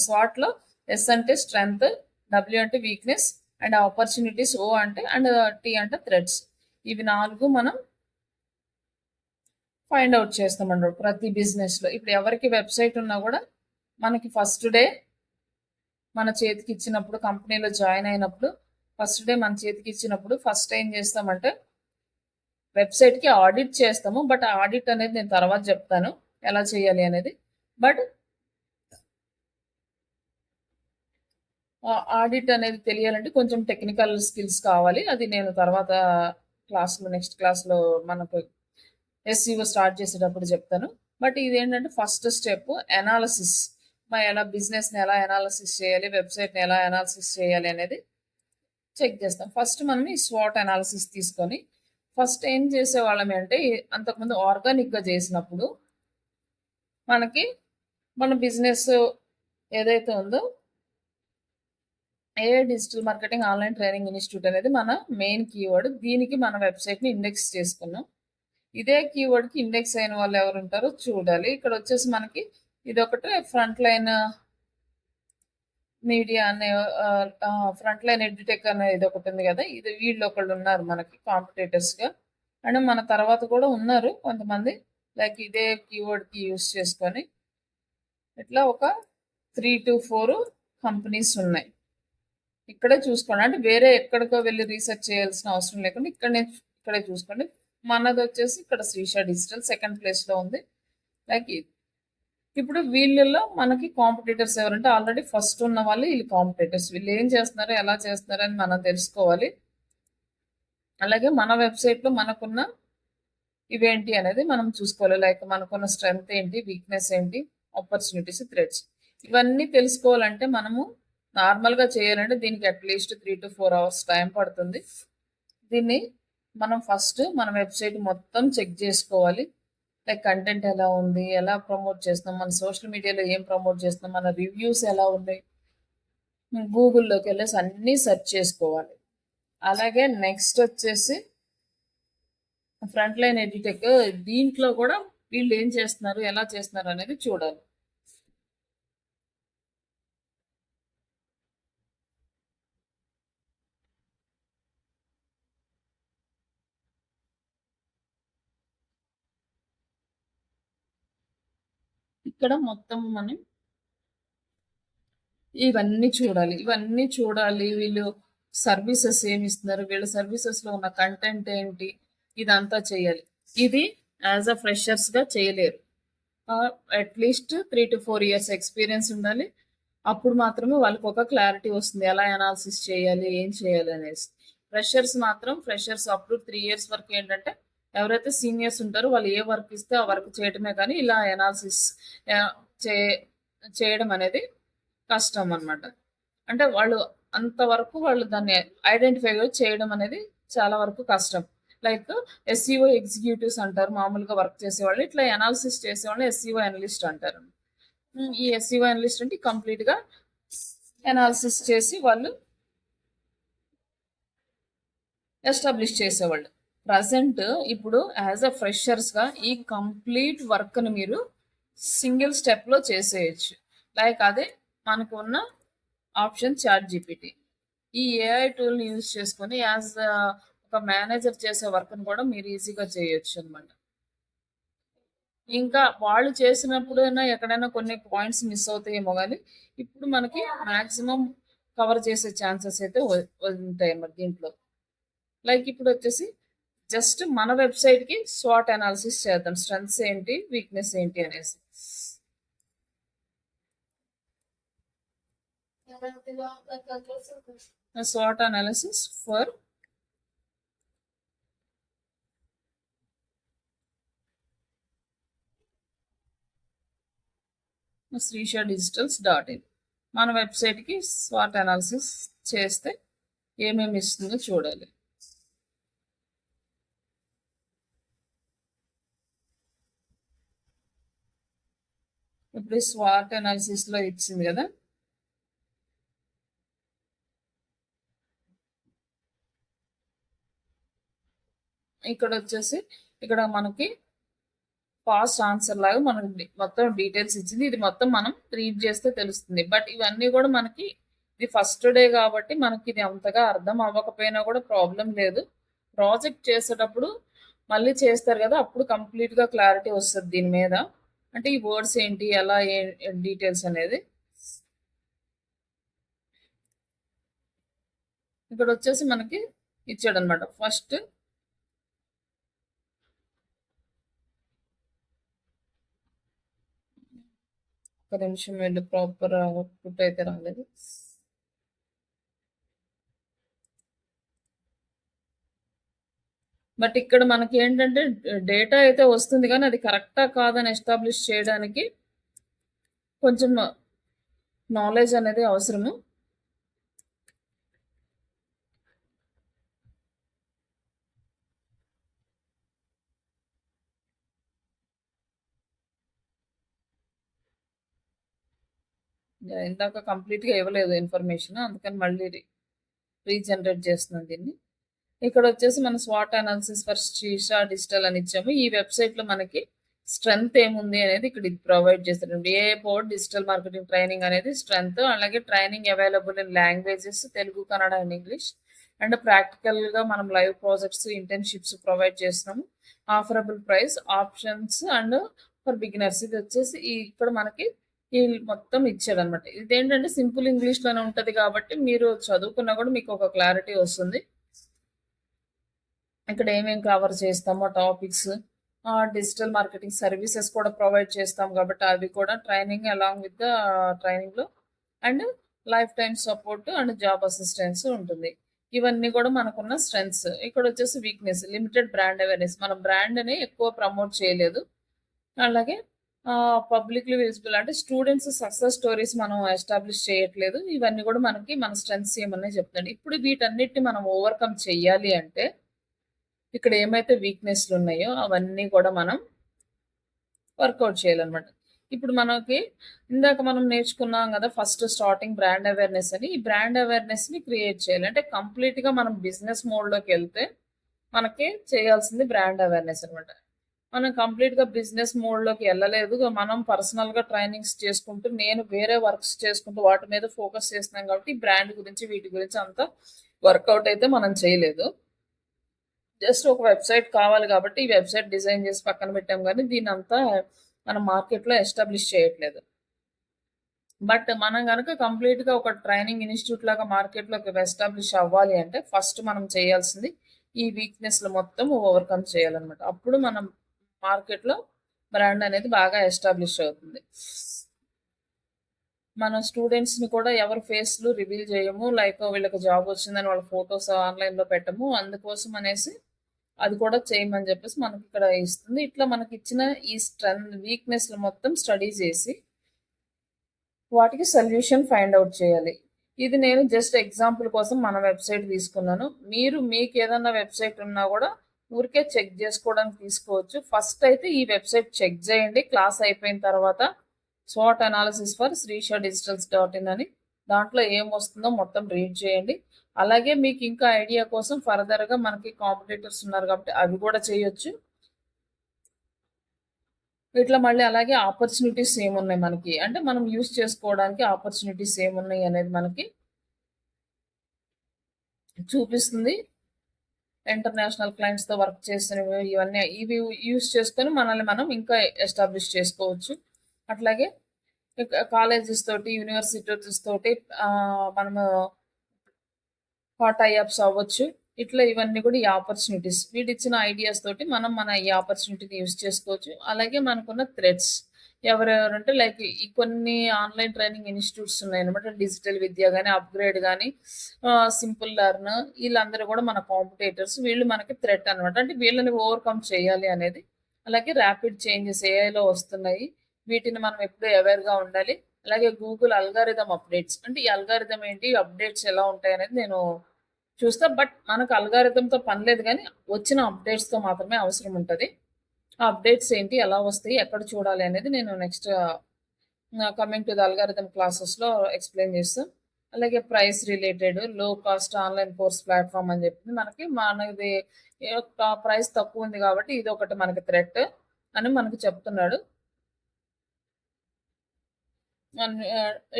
స్వాట్‌లో ఎస్ అంటే స్ట్రెంగ్త్, డబ్ల్యూ అంటే వీక్‌నెస్, అండ్ ఆపర్చునిటీస్, ఓ అంటే అండ్ టీ అంటే థ్రెట్స్. ఇవి 4 మనం ఫైండ్ ఔట్ చేస్తామన్నమాట ప్రతి బిజినెస్‌లో. ఇప్పుడు ఎవరికి వెబ్‌సైట్ ఉన్నా గూడా మనకి ఫస్ట్ డే మన చేతికిచ్చినప్పుడు కంపెనీలో జాయిన్ అయినప్పుడు ఫస్ట్ డే మన చేతికిచ్చినప్పుడు ఫస్ట్ ఏం చేస్తామంటే వెబ్సైట్కి ఆడిట్ చేస్తాము. బట్ ఆ ఆడిట్ అనేది నేను తర్వాత చెప్తాను ఎలా చేయాలి అనేది. బట్ ఆడిట్ అనేది తెలియాలంటే కొంచెం టెక్నికల్ స్కిల్స్ కావాలి. అది నేను తర్వాత నెక్స్ట్ క్లాస్‌లో మనకు ఎస్‌సిఓ స్టార్ట్ చేసేటప్పుడు చెప్తాను. బట్ ఇదేంటంటే ఫస్ట్ స్టెప్ అనాలిసిస్. ఎలా బిజినెస్‌ని ఎలా అనాలిసిస్ చేయాలి, వెబ్‌సైట్‌ని ఎలా అనాలిసిస్ చేయాలి అనేది చెక్ చేస్తాం. ఫస్ట్ మనం ఈ స్వాట్ అనాలిసిస్ తీసుకొని ఫస్ట్ ఏం చేసేవాళ్ళమే అంటే అంతకుముందు ఆర్గానిక్‌గా చేసినప్పుడు మనకి మన బిజినెస్ ఏదైతే ఉందో AI digital marketing online training institute అనేది మన మెయిన్ కీవర్డ్. దీనికి మన వెబ్‌సైట్‌ని ఇండెక్స్ చేసుకున్నాం. ఇదే కీవర్డ్‌కి ఇండెక్స్ అయిన వాళ్ళు ఎవరుంటారో చూడాలి. ఇక్కడ వచ్చేసి మనకి ఇదొకటే ఫ్రంట్ లైన్ మీడియా అనే ఫ్రంట్ లైన్ ఎడ్యుటెక్ అనే ఇదొకటి ఉంది కదా! ఇది వీళ్ళొకళ్ళు ఉన్నారు మనకి కాంపిటీటర్స్‌గా. అండ్ మన తర్వాత కూడా ఉన్నారు కొంతమంది. లైక్ ఇదే కీవర్డ్‌కి యూజ్ చేసుకొని ఇట్లా ఒక 3-4 కంపెనీస్ ఉన్నాయి. ఇక్కడే చూసుకోండి. అంటే వేరే ఎక్కడికో వెళ్లి రీసెర్చ్ చేయాల్సిన అవసరం లేకుండా ఇక్కడే చూసుకోండి. మనదొచ్చేసి ఇక్కడ శ్రీష డిజిటల్ సెకండ్ ప్లేస్‌లో ఉంది. లైక్ ఇప్పుడు వీళ్ళలో మనకి కాంపిటీటర్స్ ఎవరంటే ఆల్రెడీ ఫస్ట్ ఉన్న వాళ్ళు వీళ్ళు కాంపిటీటర్స్. వీళ్ళు ఏం చేస్తున్నారు, ఎలా చేస్తున్నారు అని మనం తెలుసుకోవాలి. అలాగే మన వెబ్‌సైట్‌లో మనకున్న ఇవేంటి అనేది మనం చూసుకోవాలి. లైక్ మనకున్న స్ట్రెంగ్త్ ఏంటి, వీక్‌నెస్ ఏంటి, ఆపర్చునిటీస్, థ్రెట్స్. ఇవన్నీ తెలుసుకోవాలంటే మనము నార్మల్‌గా చేయాలంటే దీనికి అట్‌లీస్ట్ 3-4 అవర్స్ టైం పడుతుంది. దీన్ని మనం ఫస్ట్ మన వెబ్‌సైట్ మొత్తం చెక్ చేసుకోవాలి. లైక్ కంటెంట్ ఎలా ఉంది, ఎలా ప్రమోట్ చేస్తున్నాం, మన సోషల్ మీడియాలో ఏం ప్రమోట్ చేస్తున్నాం, మన రివ్యూస్ ఎలా ఉన్నాయి, గూగుల్‌లోకి వెళ్ళేసి అన్నీ సెర్చ్ చేసుకోవాలి. అలాగే నెక్స్ట్ వచ్చేసి ఫ్రంట్ లైన్ ఎడ్యుటెక్ దీంట్లో కూడా వీళ్ళు ఏం చేస్తున్నారు, ఎలా చేస్తున్నారు అనేది చూడాలి. ఇక్కడ మొత్తం మనం ఇవన్నీ చూడాలి. వీళ్ళు సర్వీసెస్ ఏమి ఇస్తున్నారు, వీళ్ళ సర్వీసెస్‌లో ఉన్న కంటెంట్ ఏంటి, ఇదంతా చేయాలి. ఇది యాజ్ అ ఫ్రెషర్స్‌గా చేయలేరు. అట్‌లీస్ట్ 3-4 ఇయర్స్ ఎక్స్‌పీరియన్స్ ఉండాలి. అప్పుడు మాత్రమే వాళ్ళకి ఒక క్లారిటీ వస్తుంది. ఎలా అనాలిసిస్ చేయాలి, ఏం చేయాలి అనేసి. ఫ్రెషర్స్ అప్ టు 3 ఇయర్స్ వరకు ఏంటంటే ఎవరైతే సీనియర్స్ ఉంటారో వాళ్ళు ఏ వర్క్ ఇస్తే ఆ వర్క్ చేయడమే కానీ ఇలా అనాలిసిస్ ఆహ్, చే చేయడం అనేది కష్టం అన్నమాట. అంటే అంతవరకు వాళ్ళు దాన్ని ఐడెంటిఫై చేయడం అనేది చాలా వరకు కష్టం. లైక్ ఎస్‌సిఓ ఎగ్జిక్యూటివ్స్ అంటారు మామూలుగా వర్క్ చేసేవాళ్ళు. ఇట్లా అనాలిసిస్ చేసేవాళ్ళని ఎస్‌సిఓ అనలిస్ట్ అంటారు. ఈ ఎస్‌సిఓ అనలిస్ట్ అంటే కంప్లీట్‌గా అనాలిసిస్ చేసి వాళ్ళు ఎస్టాబ్లిష్ చేసేవాళ్ళు. ప్రెజెంట్ ఇప్పుడు యాజ్ ఎ ఫ్రెషర్స్‌గా ఈ కంప్లీట్ వర్క్‌ని మీరు సింగిల్ స్టెప్‌లో చేసేయొచ్చు. లైక్ అదే మనకు ఉన్న ఆప్షన్ చాట్‌జీపీటీ. ఈ ఏఐ టూల్‌ని యూజ్ చేసుకొని ఒక మేనేజర్ చేసే వర్క్‌ని కూడా మీరు ఈజీగా చేయొచ్చనమాట. ఇంకా వాళ్ళు చేసినప్పుడైనా ఎక్కడైనా కొన్ని పాయింట్స్ మిస్ అవుతాయేమో గానీ, ఇప్పుడు మనకి మాక్సిమం కవర్ చేసే ఛాన్సెస్ అయితే ఉంటాయన్నమాట దీంట్లో. లైక్ ఇప్పుడొచ్చేసి జస్ట్ మన వెబ్‌సైట్‌కి స్వాట్ అనాలిసిస్ చేద్దాం. స్ట్రెంగ్త్స్ ఏంటి, వీక్‌నెస్ ఏంటి అనేసి. SWOT analysis for శ్రీష.digitals.in మన వెబ్సైట్‌కి స్వాట్ అనాలిసిస్ చేస్తే ఏమేమి ఇస్తుందో చూడాలి. ఇప్పుడు ఈ స్వాట్ అనాలిసిస్‌లో ఇచ్చింది కదా! ఇక్కడ మనకి ఫాస్ట్ ఆన్సర్ లాగా మనకి మొత్తం డీటెయిల్స్ ఇచ్చింది. ఇది మొత్తం మనం రీడ్ చేస్తే తెలుస్తుంది. బట్ ఇవన్నీ కూడా మనకి ఇది ఫస్ట్ డే కాబట్టి మనకి ఇది అంతగా అర్థం అవ్వకపోయినా కూడా ప్రాబ్లం లేదు. ప్రాజెక్ట్ చేసేటప్పుడు మళ్ళీ చేస్తారు కదా! అప్పుడు కంప్లీట్‌గా క్లారిటీ వస్తది దీని మీద. అంటే ఈ వర్డ్స్ ఏంటి, ఎలా డీటెయిల్స్ అనేది. ఇక్కడొచ్చేసి మనకి ఇచ్చాడనమాట. ఫస్ట్ ఒక్క నిమిషం వెళ్లి ప్రాపర్ అవుట్‌పుట్ అయితే రాలేదు. బట్ ఇక్కడ మనకేంటంటే డేటా అయితే వస్తుంది గానీ, అది కరెక్టా కాదని ఎస్టాబ్లిష్ చేయడానికి కొంచెం నాలెడ్జ్ అనేది అవసరము. ఇందాక కంప్లీట్‌గా ఇవ్వలేదు ఇన్ఫర్మేషన్. అందుకని మళ్ళీ రీజనరేట్ చేస్తున్నాను దీన్ని. ఇక్కడొచ్చేసి మనం swat analysis for Srisha digital అని ఇచ్చాము. ఈ వెబ్‌సైట్‌లో మనకి స్ట్రెంగ్త్ ఏముంది అనేది ఇక్కడ ఇది ప్రొవైడ్ చేస్తారండి. AI powered digital marketing training అనేది స్ట్రెంగ్త్. అలాగే training available in languages Telugu, Kannada and English. And ప్రాక్టికల్‌గా మనం లైవ్ ప్రాజెక్ట్స్, ఇంటర్న్‌షిప్స్ ప్రొవైడ్ చేస్తున్నాము. Affordable price, options and for beginners. ఇదొచ్చేసి ఇక్కడ మనకి ఈ మొత్తం ఇచ్చాడనమాట. ఇదేంటంటే సింపుల్ ఇంగ్లీష్‌లోనే ఉంటది కాబట్టి మీరు చదువుకున్నా కూడా మీకు ఒక క్లారిటీ వస్తుంది. ఇక్కడ ఏమేం కవర్ చేస్తామో టాపిక్స్, డిజిటల్ మార్కెటింగ్ సర్వీసెస్ కూడా ప్రొవైడ్ చేస్తాం కాబట్టి అవి కూడా ట్రైనింగ్ అలాంగ్ విత్ ద ట్రైనింగ్‌లో and life time support and job assistance ఉంటుంది. ఇవన్నీ కూడా మనకున్న స్ట్రెంగ్త్స్. ఇక్కడొచ్చేసి వీక్‌నెస్, లిమిటెడ్ బ్రాండ్ అవేర్‌నెస్. మనం బ్రాండ్‌ని ఎక్కువ ప్రమోట్ చేయలేదు. అలాగే పబ్లిక్‌లీ విజిబుల్ అంటే స్టూడెంట్స్ సక్సెస్ స్టోరీస్ మనం ఎస్టాబ్లిష్ చేయట్లేదు. ఇవన్నీ కూడా మనకి మన స్ట్రెంగ్త్స్ ఏమన్నా చెప్తాడు. ఇప్పుడు వీటన్నిటిని మనం ఓవర్‌కమ్ చెయ్యాలి అంటే ఇక్కడ ఏమైతే వీక్‌నెస్‌లు ఉన్నాయో అవన్నీ కూడా మనం వర్కౌట్ చేయాలనమాట. ఇప్పుడు మనకి ఇందాక మనం నేర్చుకున్నాం గదా! ఫస్ట్ స్టార్టింగ్ బ్రాండ్ అవేర్‌నెస్ అని. ఈ బ్రాండ్ అవేర్‌నెస్‌ని క్రియేట్ చేయాలి. అంటే కంప్లీట్‌గా మనం బిజినెస్ మోడ్‌లోకెళ్తే మనకి చేయాల్సింది బ్రాండ్ అవేర్‌నెస్ అనమాట. మనం కంప్లీట్‌గా బిజినెస్ మోడ్‌లోకి ఎళ్ళలేదు. మనం పర్సనల్‌గా ట్రైనింగ్స్ చేసుకుంటూ, నేను వేరే వర్క్స్ చేసుకుంటూ వాటి మీద ఫోకస్ చేస్తున్నాం కాబట్టి బ్రాండ్ గురించి, వీటి గురించి అంత వర్కౌట్ అయితే మనం చేయలేదు. జస్ట్ ఒక వెబ్‌సైట్ కావాలి కాబట్టి, ఈ వెబ్‌సైట్ డిజైన్ చేసి పక్కన పెట్టాం గానీ, దీన్నంతా మనం మార్కెట్‌లో ఎస్టాబ్లిష్ చేయట్లేదు. బట్ మనం గనక కంప్లీట్‌గా ఒక ట్రైనింగ్ ఇన్‌స్టిట్యూట్ లాగా మార్కెట్‌లోకి ఎస్టాబ్లిష్ అవ్వాలి అంటే, ఫస్ట్ మనం చేయాల్సింది ఈ వీక్‌నెస్‌లు మొత్తం ఓవర్‌కమ్ చేయాలనమాట. అప్పుడు మనం మార్కెట్‌లో బ్రాండ్ అనేది బాగా ఎస్టాబ్లిష్ అవుతుంది. మన స్టూడెంట్స్‌ని కూడా ఎవరి ఫేస్‌లు రివీల్ చేయము. లైక్ వీళ్ళకి జాబ్ వచ్చిందని వాళ్ళ ఫోటోస్ ఆన్‌లైన్‌లో పెట్టము. అందుకోసం అనేసి అది కూడా చేయమని చెప్పేసి మనకిక్కడ ఇస్తుంది. ఇట్లా మనకిచ్చిన ఈ వీక్‌నెస్‌లు మొత్తం స్టడీ చేసి, వాటికి సొల్యూషన్ ఫైండ్ ఔట్ చేయాలి. ఇది నేను జస్ట్ ఎగ్జాంపుల్ కోసం మన వెబ్‌సైట్ తీసుకున్నాను. మీకేదన్నా వెబ్‌సైట్ ఉన్నా గూడా ఊరికే చెక్ జేసుకోవడానికి తీసుకోవచ్చు. ఫస్ట్ అయితే ఈ వెబ్‌సైట్ చెక్ జేయండి. క్లాస్ అయిపోయిన తర్వాత swat analysis for Srisha digitals dot in అని దాంట్లో ఏమొస్తుందో మొత్తం రీడ్ చేయండి. అలాగే మీకు ఇంకా ఐడియా కోసం ఫర్దర్‌గా మనకి కాంపిటీటర్స్ ఉన్నారు కాబట్టి అవి కూడా చేయొచ్చు. ఇట్లా మళ్ళీ అలాగే ఆపర్చునిటీస్ ఏమున్నాయి మనకి, అంటే మనం యూజ్ చేసుకోవడానికి ఆపర్చునిటీస్ ఏమున్నాయి అనేది మనకి చూపిస్తుంది. ఇంటర్నేషనల్ క్లయింట్స్‌తో వర్క్ చేసినవి ఇవన్నీ ఇవి యూజ్ చేసుకొని మనల్ని మనం ఇంకా ఎస్టాబ్లిష్ చేసుకోవచ్చు. అట్లాగే కాలేజెస్ తోటి, యూనివర్సిటీస్ తోటి మనము టై అప్స్ అవ్వచ్చు. ఇట్లా ఇవన్నీ కూడా ఈ ఆపర్చునిటీస్. వీడిచ్చిన ఐడియాస్ తోటి మనం ఈ ఆపర్చునిటీని యూజ్ చేసుకోవచ్చు. అలాగే మనకున్న థ్రెడ్స్ ఎవరెవరంటే లైక్ ఈ కొన్ని ఆన్‌లైన్ ట్రైనింగ్ ఇన్‌స్టిట్యూట్స్ ఉన్నాయన్నమాట. డిజిటల్ విద్య గాని, అప్‌గ్రేడ్ గాని, సింపుల్ లెర్న్ వీళ్ళందరూ కూడా మన కాంపిటీటర్స్. వీళ్ళు మనకి థ్రెట్ అనమాట. అంటే వీళ్ళని ఓవర్‌కమ్ చేయాలి అనేది. అలాగే ర్యాపిడ్ చేంజెస్ ఏఐలో వస్తున్నాయి. వీటిని మనం ఎప్పుడూ అవేర్‌గా ఉండాలి. అలాగే గూగుల్ అల్గారిథమ్ అప్డేట్స్. అంటే ఈ అల్గారిథమ్ ఏంటి? అప్డేట్స్ ఎలా ఉంటాయనేది నేను చూస్తా. బట్ మనకు అల్గారిథమ్‌తో పని లేదు గానీ, వచ్చిన అప్డేట్స్‌తో మాత్రమే అవసరం ఉంటది. ఆ అప్డేట్స్ ఏంటి? ఎలా వస్తాయి? ఎక్కడ చూడాలి? అనేది నేను next coming to the algorithm క్లాసెస్‌లో ఎక్స్‌ప్లెయిన్ చేస్తా. అలాగే price related, low cost online course platform అని చెప్పింది. మనది ప్రైస్ తక్కువుంది కాబట్టి ఇదొకటి మనకి థ్రెట్ అని మనకు చెప్తున్నాడు.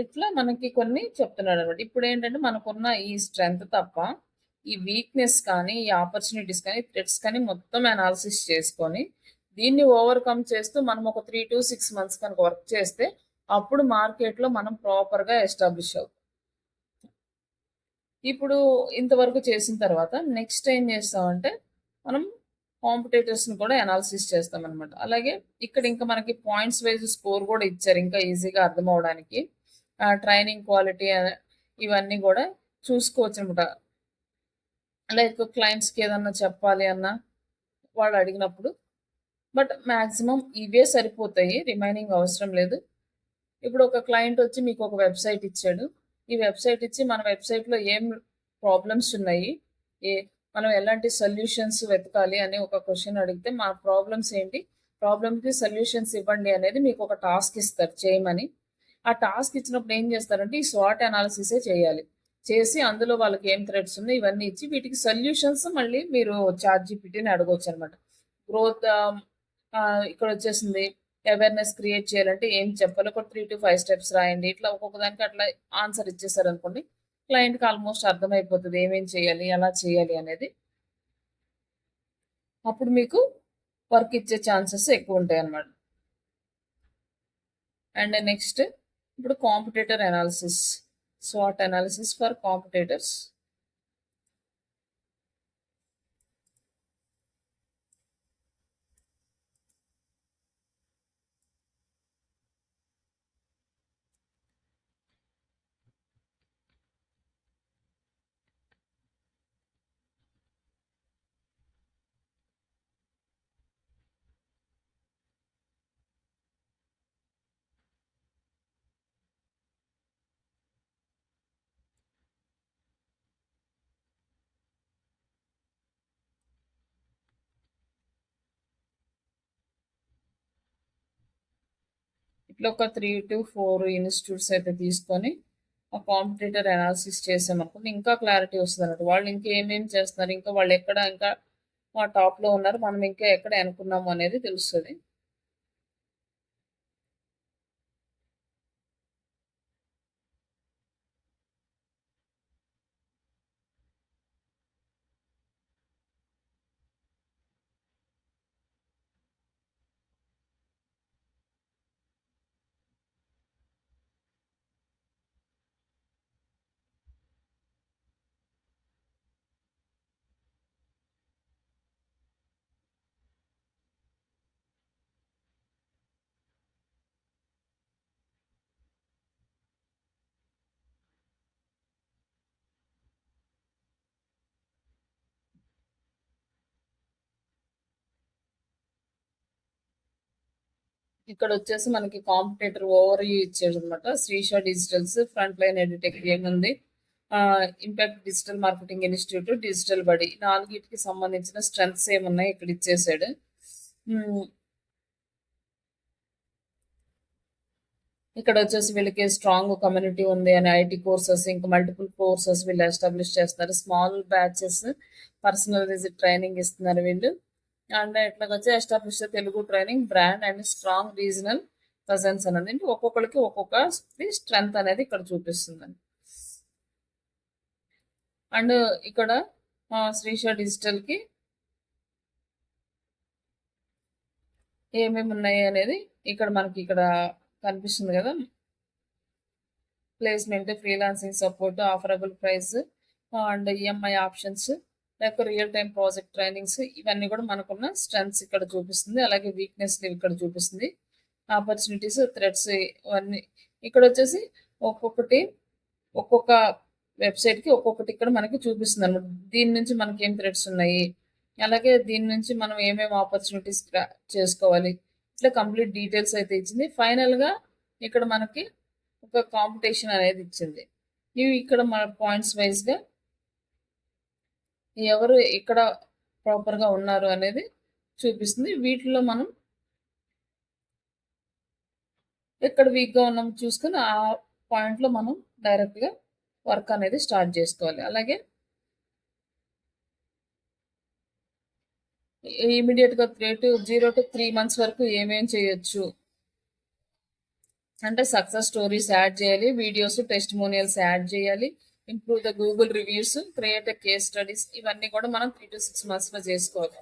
ఇట్లా మనకి కొన్ని చెప్తున్నాడనమాట. ఇప్పుడేంటంటే మనకున్న ఈ స్ట్రెంగ్త్ తప్ప, ఈ వీక్‌నెస్ కానీ, ఈ ఆపర్చునిటీస్ కానీ, థ్రెట్స్ కానీ మొత్తం అనాలిసిస్ చేసుకొని, దీన్ని ఓవర్‌కమ్ చేస్తూ మనం ఒక 3-6 మంత్స్ కనుక వర్క్ చేస్తే, అప్పుడు మార్కెట్‌లో మనం ప్రాపర్‌గా ఎస్టాబ్లిష్ అవుతాం. ఇప్పుడు ఇంతవరకు చేసిన తర్వాత నెక్స్ట్ ఏం చేస్తామంటే, మనం కాంపిటేటర్స్ని కూడా అనాలిసిస్ చేస్తామన్నమాట. అలాగే ఇక్కడ ఇంకా మనకి పాయింట్స్ వైజ్ స్కోర్ కూడా ఇచ్చారు ఇంకా ఈజీగా అర్థం అవడానికి. ట్రైనింగ్ క్వాలిటీ ఇవన్నీ కూడా చూసుకోవచ్చు అనమాట. లైక్ క్లయింట్స్కి ఏదన్నా చెప్పాలి అన్నా వాళ్ళు అడిగినప్పుడు, బట్ మ్యాక్సిమం ఇవే సరిపోతాయి, రిమైనింగ్ అవసరం లేదు. ఇప్పుడు ఒక క్లయింట్ వచ్చి మీకు ఒక వెబ్సైట్ ఇచ్చాడు. ఈ వెబ్సైట్ ఇచ్చి మన వెబ్సైట్లో ఏం ప్రాబ్లమ్స్ ఉన్నాయి, ఏ మనం ఎలాంటి సొల్యూషన్స్ వెతకాలి అని ఒక క్వశ్చన్ అడిగితే మా ప్రాబ్లమ్స్ ఏంటి, ప్రాబ్లమ్కి సొల్యూషన్స్ ఇవ్వండి అనేది మీకు ఒక టాస్క్ ఇస్తారు చేయమని. ఆ టాస్క్ ఇచ్చినప్పుడు ఏం చేస్తారంటే ఈ స్వాట్ అనాలిసిసే చేయాలి. చేసి అందులో వాళ్ళకి ఏం థ్రెడ్స్ ఉన్నాయి ఇవన్నీ ఇచ్చి వీటికి సొల్యూషన్స్ మళ్ళీ మీరు చాట్ జీపీటీని అడగవచ్చు అనమాట. గ్రోత్ ఇక్కడ వచ్చేసింది అవేర్నెస్ క్రియేట్ చేయాలంటే ఏం చెప్పాలి, ఒక 3 to 5 స్టెప్స్ రాయండి. ఇట్లా ఒక్కొక్క దానికి అట్లా ఆన్సర్ ఇచ్చేసారు అనుకోండి, క్లయింట్కి ఆల్మోస్ట్ అర్థమైపోతుంది ఏమేం చేయాలి, ఎలా చేయాలి అనేది. అప్పుడు మీకు వర్క్ ఇచ్చే ఛాన్సెస్ ఎక్కువ ఉంటాయి అన్నమాట. అండ్ నెక్స్ట్ ఇప్పుడు competitor analysis, swat analysis for competitors. ఇట్లా ఒక 3 to 4 ఇన్స్టిట్యూట్స్ అయితే తీసుకొని ఆ కాంపిటేటర్ అనాలిసిస్ చేసామనుకోండి ఇంకా క్లారిటీ వస్తుంది అన్నట్టు. వాళ్ళు ఇంకా ఏమేమి చేస్తున్నారు, ఇంకా వాళ్ళు ఎక్కడ ఇంకా టాప్లో ఉన్నారు, మనం ఇంకా ఎక్కడ అనుకున్నాము అనేది తెలుస్తుంది. ఇక్కడ వచ్చేసి మనకి కాంపిటేటర్ ఓవర్ వ్యూ ఇచ్చాడు అనమాట. Shreesha digitals, front line edutech ఏముంది, impact digital marketing institute, digital Badi, నాలుగిటికి సంబంధించిన స్ట్రెంగ్త్స్ ఏమున్నాయి ఇక్కడ ఇచ్చేసాడు. ఇక్కడ వచ్చేసి వీళ్ళకి స్ట్రాంగ్ కమ్యూనిటీ ఉంది అని ఐటీ కోర్సెస్ ఇంకా మల్టిపుల్ కోర్సెస్ వీళ్ళు ఎస్టాబ్లిష్ చేస్తారు. Small batches personal visit training ఇస్తున్నారు వీళ్ళు. అండ్ ఇట్లాగొచ్చి establish Telugu training brand and strong regional presence అనేది ఒక్కొక్కరికి ఒక్కొక్క స్ట్రెంగ్త్ అనేది ఇక్కడ చూపిస్తుందండి. అండ్ ఇక్కడ శ్రీష డిజిటల్కి ఏమేమి ఉన్నాయి అనేది ఇక్కడ మనకి ఇక్కడ కనిపిస్తుంది కదా. Placement, freelancing support, offerable price and EMI options, లేక రియల్ టైం ప్రాజెక్ట్ ట్రైనింగ్స్, ఇవన్నీ కూడా మనకున్న స్ట్రెంగ్త్స్ ఇక్కడ చూపిస్తుంది. అలాగే వీక్నెస్ ఇక్కడ చూపిస్తుంది. ఆపర్చునిటీస్, థ్రెడ్స్ ఇవన్నీ ఇక్కడ వచ్చేసి ఒక్కొక్కటి ఒక్కొక్క వెబ్సైట్కి ఒక్కొక్కటి ఇక్కడ మనకి చూపిస్తుంది అనమాట. దీని నుంచి మనకి ఏం థ్రెడ్స్ ఉన్నాయి, అలాగే దీని నుంచి మనం ఏమేమి ఆపర్చునిటీస్ చేసుకోవాలి, ఇట్లా కంప్లీట్ డీటెయిల్స్ అయితే ఇచ్చింది. ఫైనల్గా ఇక్కడ మనకి ఒక కాంపిటీషన్ అనేది ఇచ్చింది. ఇవి ఇక్కడ మన పాయింట్స్ వైజ్గా ఎవరు ఇక్కడ ప్రాపర్గా ఉన్నారు అనేది చూపిస్తుంది. వీటిలో మనం ఎక్కడ వీక్గా ఉన్నాం చూసుకుని ఆ పాయింట్లో మనం డైరెక్ట్గా వర్క్ అనేది స్టార్ట్ చేసుకోవాలి. అలాగే ఇమీడియట్గా 0 to 3 months వరకు ఏమేం చేయొచ్చు అంటే సక్సెస్ స్టోరీస్ యాడ్ చేయాలి, వీడియోస్, టెస్టిమోనియల్స్ యాడ్ చేయాలి, improve the Google reviews, create case studies, ఇవన్నీ కూడా మనం 3 to 6 monthsలో చేసుకోవాలి.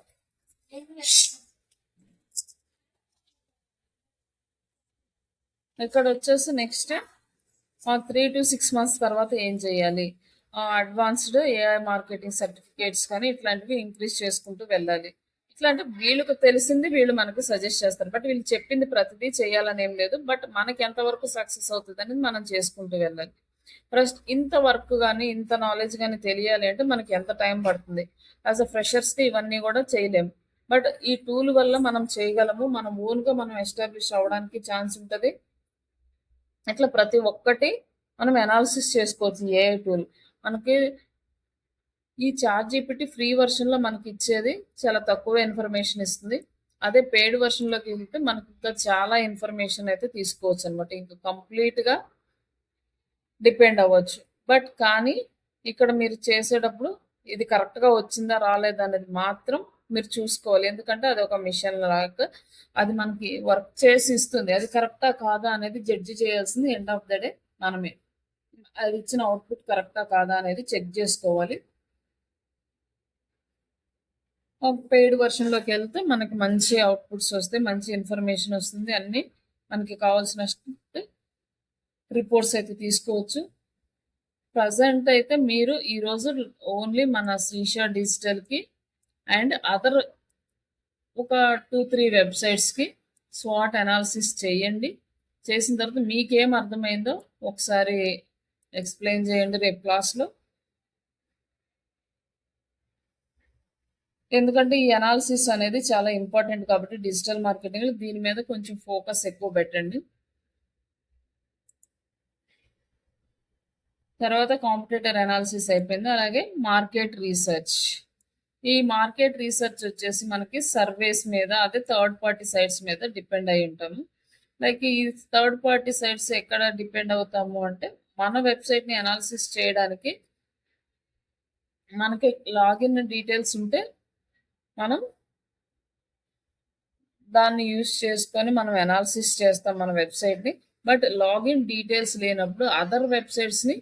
ఇక్కడ వచ్చేసి నెక్స్ట్ 3 to 6 months తర్వాత ఏం చేయాలి, అడ్వాన్స్డ్ ఏఐ మార్కెటింగ్ సర్టిఫికేట్స్ కానీ ఇట్లాంటివి ఇంక్రీజ్ చేసుకుంటూ వెళ్ళాలి. ఇట్లా అంటే వీళ్ళకి తెలిసింది వీళ్ళు మనకు సజెస్ట్ చేస్తారు. బట్ వీళ్ళు చెప్పింది ప్రతిదీ చేయాలని ఏం లేదు. బట్ మనకి ఎంతవరకు సక్సెస్ అవుతదనేది మనం చేసుకుంటూ వెళ్ళాలి. ఫస్ట్ ఇంత వర్క్ గాని, ఇంత నాలెడ్జ్ గాని తెలియాలి అంటే మనకి ఎంత టైం పడుతుంది. యాస్ ఎ ఫ్రెషర్స్‌కి ఇవన్నీ గూడా చేయలేము. బట్ ఈ టూల్ వల్ల మనం చేయగలము. మనం ఓన్‌గా మనం ఎస్టాబ్లిష్ అవ్వడానికి ఛాన్స్ ఉంటది. ఇట్లా ప్రతి ఒక్కటి మనం అనాలిసిస్ చేసుకోవచ్చు ఏఐ టూల్. మనకి ఈ చాట్‌జీపీటీ ఫ్రీ వెర్షన్‌లో మనకిచ్చేది చాలా తక్కువ ఇన్ఫర్మేషన్ ఇస్తుంది. అదే పెయిడ్ వెర్షన్‌లోకెళ్తే మనకింకా చాలా ఇన్ఫర్మేషన్ అయితే తీసుకోవచ్చనమాట. ఇంక కంప్లీట్‌గా డిపెండ్ అవ్వచ్చు. బట్ కానీ ఇక్కడ మీరు చేసేటప్పుడు ఇది కరెక్ట్‌గా వచ్చిందా? రాలేదా? అనేది మాత్రం మీరు చూసుకోవాలి. ఎందుకంటే అదొక మిషన్ లాగా అది మనకి వర్క్ చేసి ఇస్తుంది. అది కరెక్టా? కాదా? అనేది జడ్జ్ చేయాల్సింది ఎండ్ ఆఫ్ ద డే మనమే. అది ఇచ్చిన అవుట్‌పుట్ కరెక్టా? కాదా? అనేది చెక్ జేసుకోవాలి. పెయిడ్ వెర్షన్‌లోకెళ్తే మనకి మంచి అవుట్‌పుట్స్ వస్తాయి. మంచి ఇన్ఫర్మేషన్ వస్తుంది. అన్నీ మనకి కావాల్సినట్టు రిపోర్ట్స్ అయితే తీసుకోవచ్చు. ప్రెజెంట్ అయితే మీరు ఈరోజు ఓన్లీ మన శ్రీష డిజిటల్‌కి అండ్ అదర్ ఒక 2, 3 వెబ్‌సైట్స్‌కి స్వాట్ అనాలిసిస్ చేయండి. చేసిన తర్వాత మీకేం అర్థమైందో ఒకసారి ఎక్స్‌ప్లెయిన్ చేయండి రేపు క్లాస్‌లో. ఎందుకంటే ఈ అనాలిసిస్ అనేది చాలా ఇంపార్టెంట్ కాబట్టి డిజిటల్ మార్కెటింగ్‌లో దీని మీద కొంచెం ఫోకస్ ఎక్కువ పెట్టండి. తర్వాత కాంపిటీటర్ అనాలిసిస్ అయిపోయింది. అలాగే మార్కెట్ రీసెర్చ్. ఈ మార్కెట్ రీసెర్చ్ వచ్చేసి మనకి సర్వేస్ మీద అదే థర్డ్ పార్టీ సైట్స్ మీద డిపెండ్ అయి ఉంటాము. లైక్ ఈ థర్డ్ పార్టీ సైట్స్ ఎక్కడ డిపెండ్ అవుతాము అంటే మన వెబ్‌సైట్‌ని అనాలిసిస్ చేయడానికి మనకి లాగిన్ డీటెయిల్స్ ఉంటే మనం దాన్ని యూజ్ చేసుకొని మనం అనాలిసిస్ చేస్తాం మన వెబ్‌సైట్‌ని. బట్ లాగిన్ డీటెయిల్స్ లేనప్పుడు అదర్ వెబ్‌సైట్స్‌ని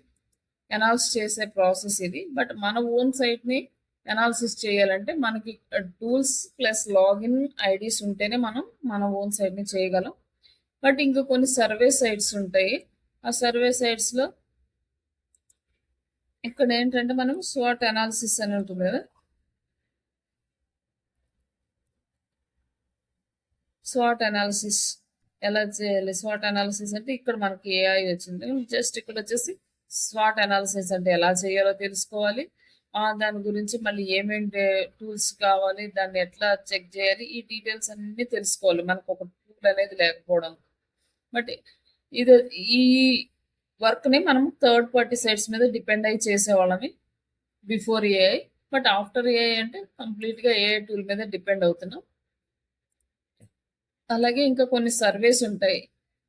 అనాలిసిస్ చేసే ప్రాసెస్ ఇది. బట్ మన ఓన్ సైట్‌ని అనాలిసిస్ చేయాలంటే మనకి టూల్స్ ప్లస్ లాగిన్ ఐడీస్ ఉంటేనే మనం మన ఓన్ సైట్‌ని చేయగలం. బట్ ఇంకా కొన్ని సర్వే సైట్స్ ఉంటాయి. ఆ సర్వే సైట్స్‌లో ఇక్కడ ఏంటంటే మనం స్వాట్ అనాలిసిస్ అని ఉంటుంది కదా! స్వాట్ అనాలిసిస్ ఎలా చేయాలి? స్వాట్ అనాలిసిస్ అంటే ఇక్కడ మనకి ఏఐ వచ్చింది. జస్ట్ ఇక్కడ వచ్చేసి స్వాట్ అనాలిసిస్ అంటే ఎలా చేయాలో తెలుసుకోవాలి. దాని గురించి మళ్ళీ ఏమేంటి టూల్స్ కావాలి? దాన్ని ఎట్లా చెక్ చేయాలి? ఈ డీటెయిల్స్ అన్నీ తెలుసుకోవాలి. మనకు ఒక టూల్ అనేది లేకపోవడం. బట్ ఇది ఈ వర్క్‌ని మనం థర్డ్ పార్టీ సైట్స్ మీద డిపెండ్ అయ్యి చేసేవాళ్ళమి before AI. But after AI అంటే కంప్లీట్‌గా ఏఐ టూల్ మీద డిపెండ్ అవుతున్నాం. అలాగే ఇంకా కొన్ని సర్వేస్ ఉంటాయి.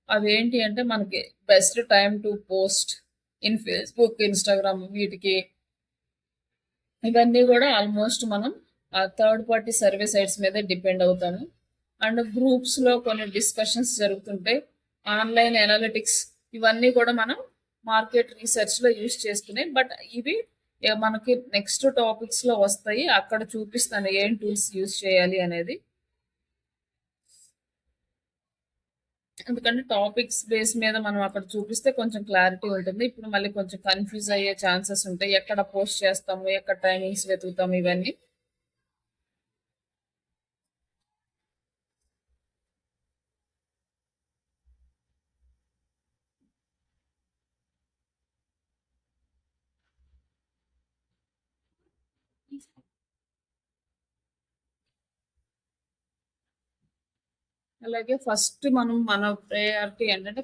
అవేంటి అంటే మనకి best time to post in Facebook, Instagram వీటికి ఇవన్నీ గూడా ఆల్మోస్ట్ మనం థర్డ్ పార్టీ సర్వే సైట్స్ మీదే డిపెండ్ అవుతాము. అండ్ గ్రూప్స్‌లో కొన్ని డిస్కషన్స్ జరుగుతుంటాయి. ఆన్‌లైన్ అనలిటిక్స్ ఇవన్నీ కూడా మనం మార్కెట్ రీసెర్చ్‌లో యూజ్ చేసుకునేయి. బట్ ఇవి మనకి నెక్స్ట్ టాపిక్స్‌లో వస్తాయి. అక్కడ చూపిస్తాను ఏం టూల్స్ యూజ్ చేయాలి అనేది. ఎందుకంటే టాపిక్స్ బేస్ మీద మనం అక్కడ చూపిస్తే కొంచెం క్లారిటీ ఉంటుంది. ఇప్పుడు మళ్ళీ కొంచెం కన్‌ఫ్యూజ్ అయ్యే ఛాన్సెస్ ఉంటాయి. ఎక్కడ పోస్ట్ చేస్తాము? ఎక్కడ టైమింగ్స్ వెతుకుతాము? ఇవన్నీ. అలాగే ఫస్ట్ మనం మన ప్రయారిటీ ఏంటంటే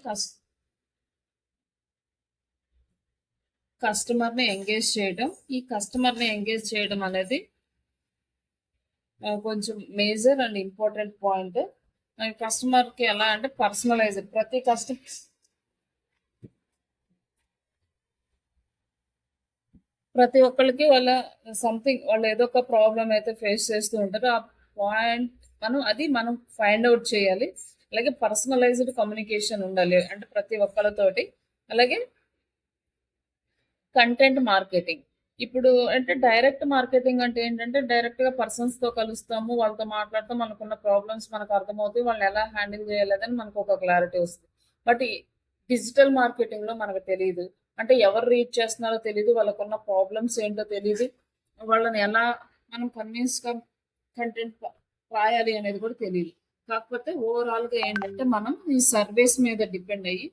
కస్టమర్‌ని ఎంగేజ్ చేయడం. ఈ కస్టమర్‌ని ఎంగేజ్ చేయడం అనేది కొంచెం మేజర్ అండ్ ఇంపార్టెంట్ పాయింట్. కస్టమర్‌కి ఎలా అంటే పర్సనలైజ్డ్ ప్రతి ఒక్కళ్ళకి వాళ్ళు ఏదో ఒక ప్రాబ్లమ్ అయితే ఫేస్ చేస్తూ ఉంటారు. ఆ పాయింట్ మనం ఫైండ్ ఔట్ చేయాలి. అలాగే పర్సనలైజ్డ్ కమ్యూనికేషన్ ఉండాలి. అంటే ప్రతి ఒక్కళ్ళతోటి. అలాగే కంటెంట్ మార్కెటింగ్. ఇప్పుడు అంటే డైరెక్ట్ మార్కెటింగ్ అంటే ఏంటంటే డైరెక్ట్‌గా పర్సన్స్‌తో కలుస్తాము. వాళ్ళతో మాట్లాడతాం. మనకున్న ప్రాబ్లమ్స్ మనకు అర్థమవుతాయి. వాళ్ళని ఎలా హ్యాండిల్ చేయాలదని మనకు ఒక క్లారిటీ వస్తది. బట్ ఈ డిజిటల్ మార్కెటింగ్‌లో మనకు తెలీదు. అంటే ఎవరు రీచ్ చేస్తున్నారో తెలీదు. వాళ్ళకున్న ప్రాబ్లమ్స్ ఏంటో తెలీదు. వాళ్ళని ఎలా మనం కన్విన్స్‌గా కంటెంట్ రాయాలి అనేది కూడా తెలియదు. కాకపోతే ఓవరాల్‌గా ఏంటంటే మనం ఈ సర్వేస్ మీద డిపెండ్ అయ్యి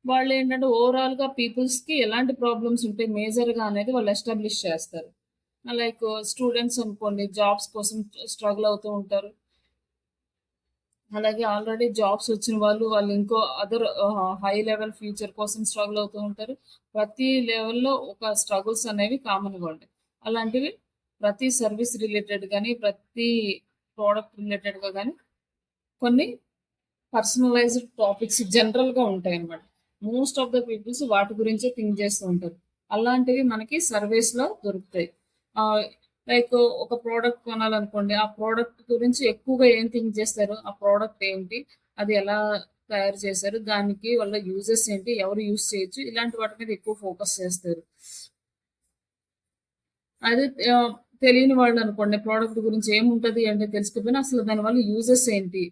వాళ్ళేంటంటే ఓవరాల్‌గా పీపుల్స్‌కి ఎలాంటి ప్రాబ్లమ్స్ ఉంటాయి మేజర్‌గా అనేది వాళ్ళు ఎస్టాబ్లిష్ చేస్తారు. లైక్ స్టూడెంట్స్ అనుకోండి జాబ్స్ కోసం స్ట్రగుల్ అవుతూ ఉంటారు. అలాగే ఆల్రెడీ జాబ్స్ వచ్చిన వాళ్ళు ఇంకో అదర్ హై లెవెల్ ఫ్యూచర్ కోసం స్ట్రగుల్ అవుతూ ఉంటారు. ప్రతి లెవెల్‌లో ఒక స్ట్రగుల్స్ అనేవి కామన్‌గా ఉంటాయి. అలాంటివి ప్రతి సర్విస్ రిలేటెడ్ గాని, ప్రతి ప్రొడక్ట్ రిలేటెడ్‌గా గాని కొన్ని పర్సనలైజ్డ్ టాపిక్స్ జనరల్‌గా ఉంటాయన్నమాట. మోస్ట్ ఆఫ్ ద పీపుల్స్ వాటి గురించే థింక్ చేస్తూ ఉంటారు. అలాంటివి మనకి సర్వేస్‌లో దొరుకుతాయి. ఆహ్, లైక్ ఒక ప్రోడక్ట్ కొనాలనుకోండి. ఆ ప్రోడక్ట్ గురించి ఎక్కువగా ఏం థింక్ చేస్తారు? ఆ ప్రోడక్ట్ ఏంటి? అది ఎలా తయారు చేశారు? దానికి వల్ల యూజెస్ ఏంటి? ఎవరు యూజ్ చేయొచ్చు? ఇలాంటి వాటి మీద ఎక్కువ ఫోకస్ చేస్తారు. అదే ఆహ్, తెలియని వాళ్ళనుకోండి ప్రోడక్ట్ గురించి ఏముంటది అంటే తెలుసుకోకపోయినా అసలు దానివల్ల యూజెస్ ఏంటి?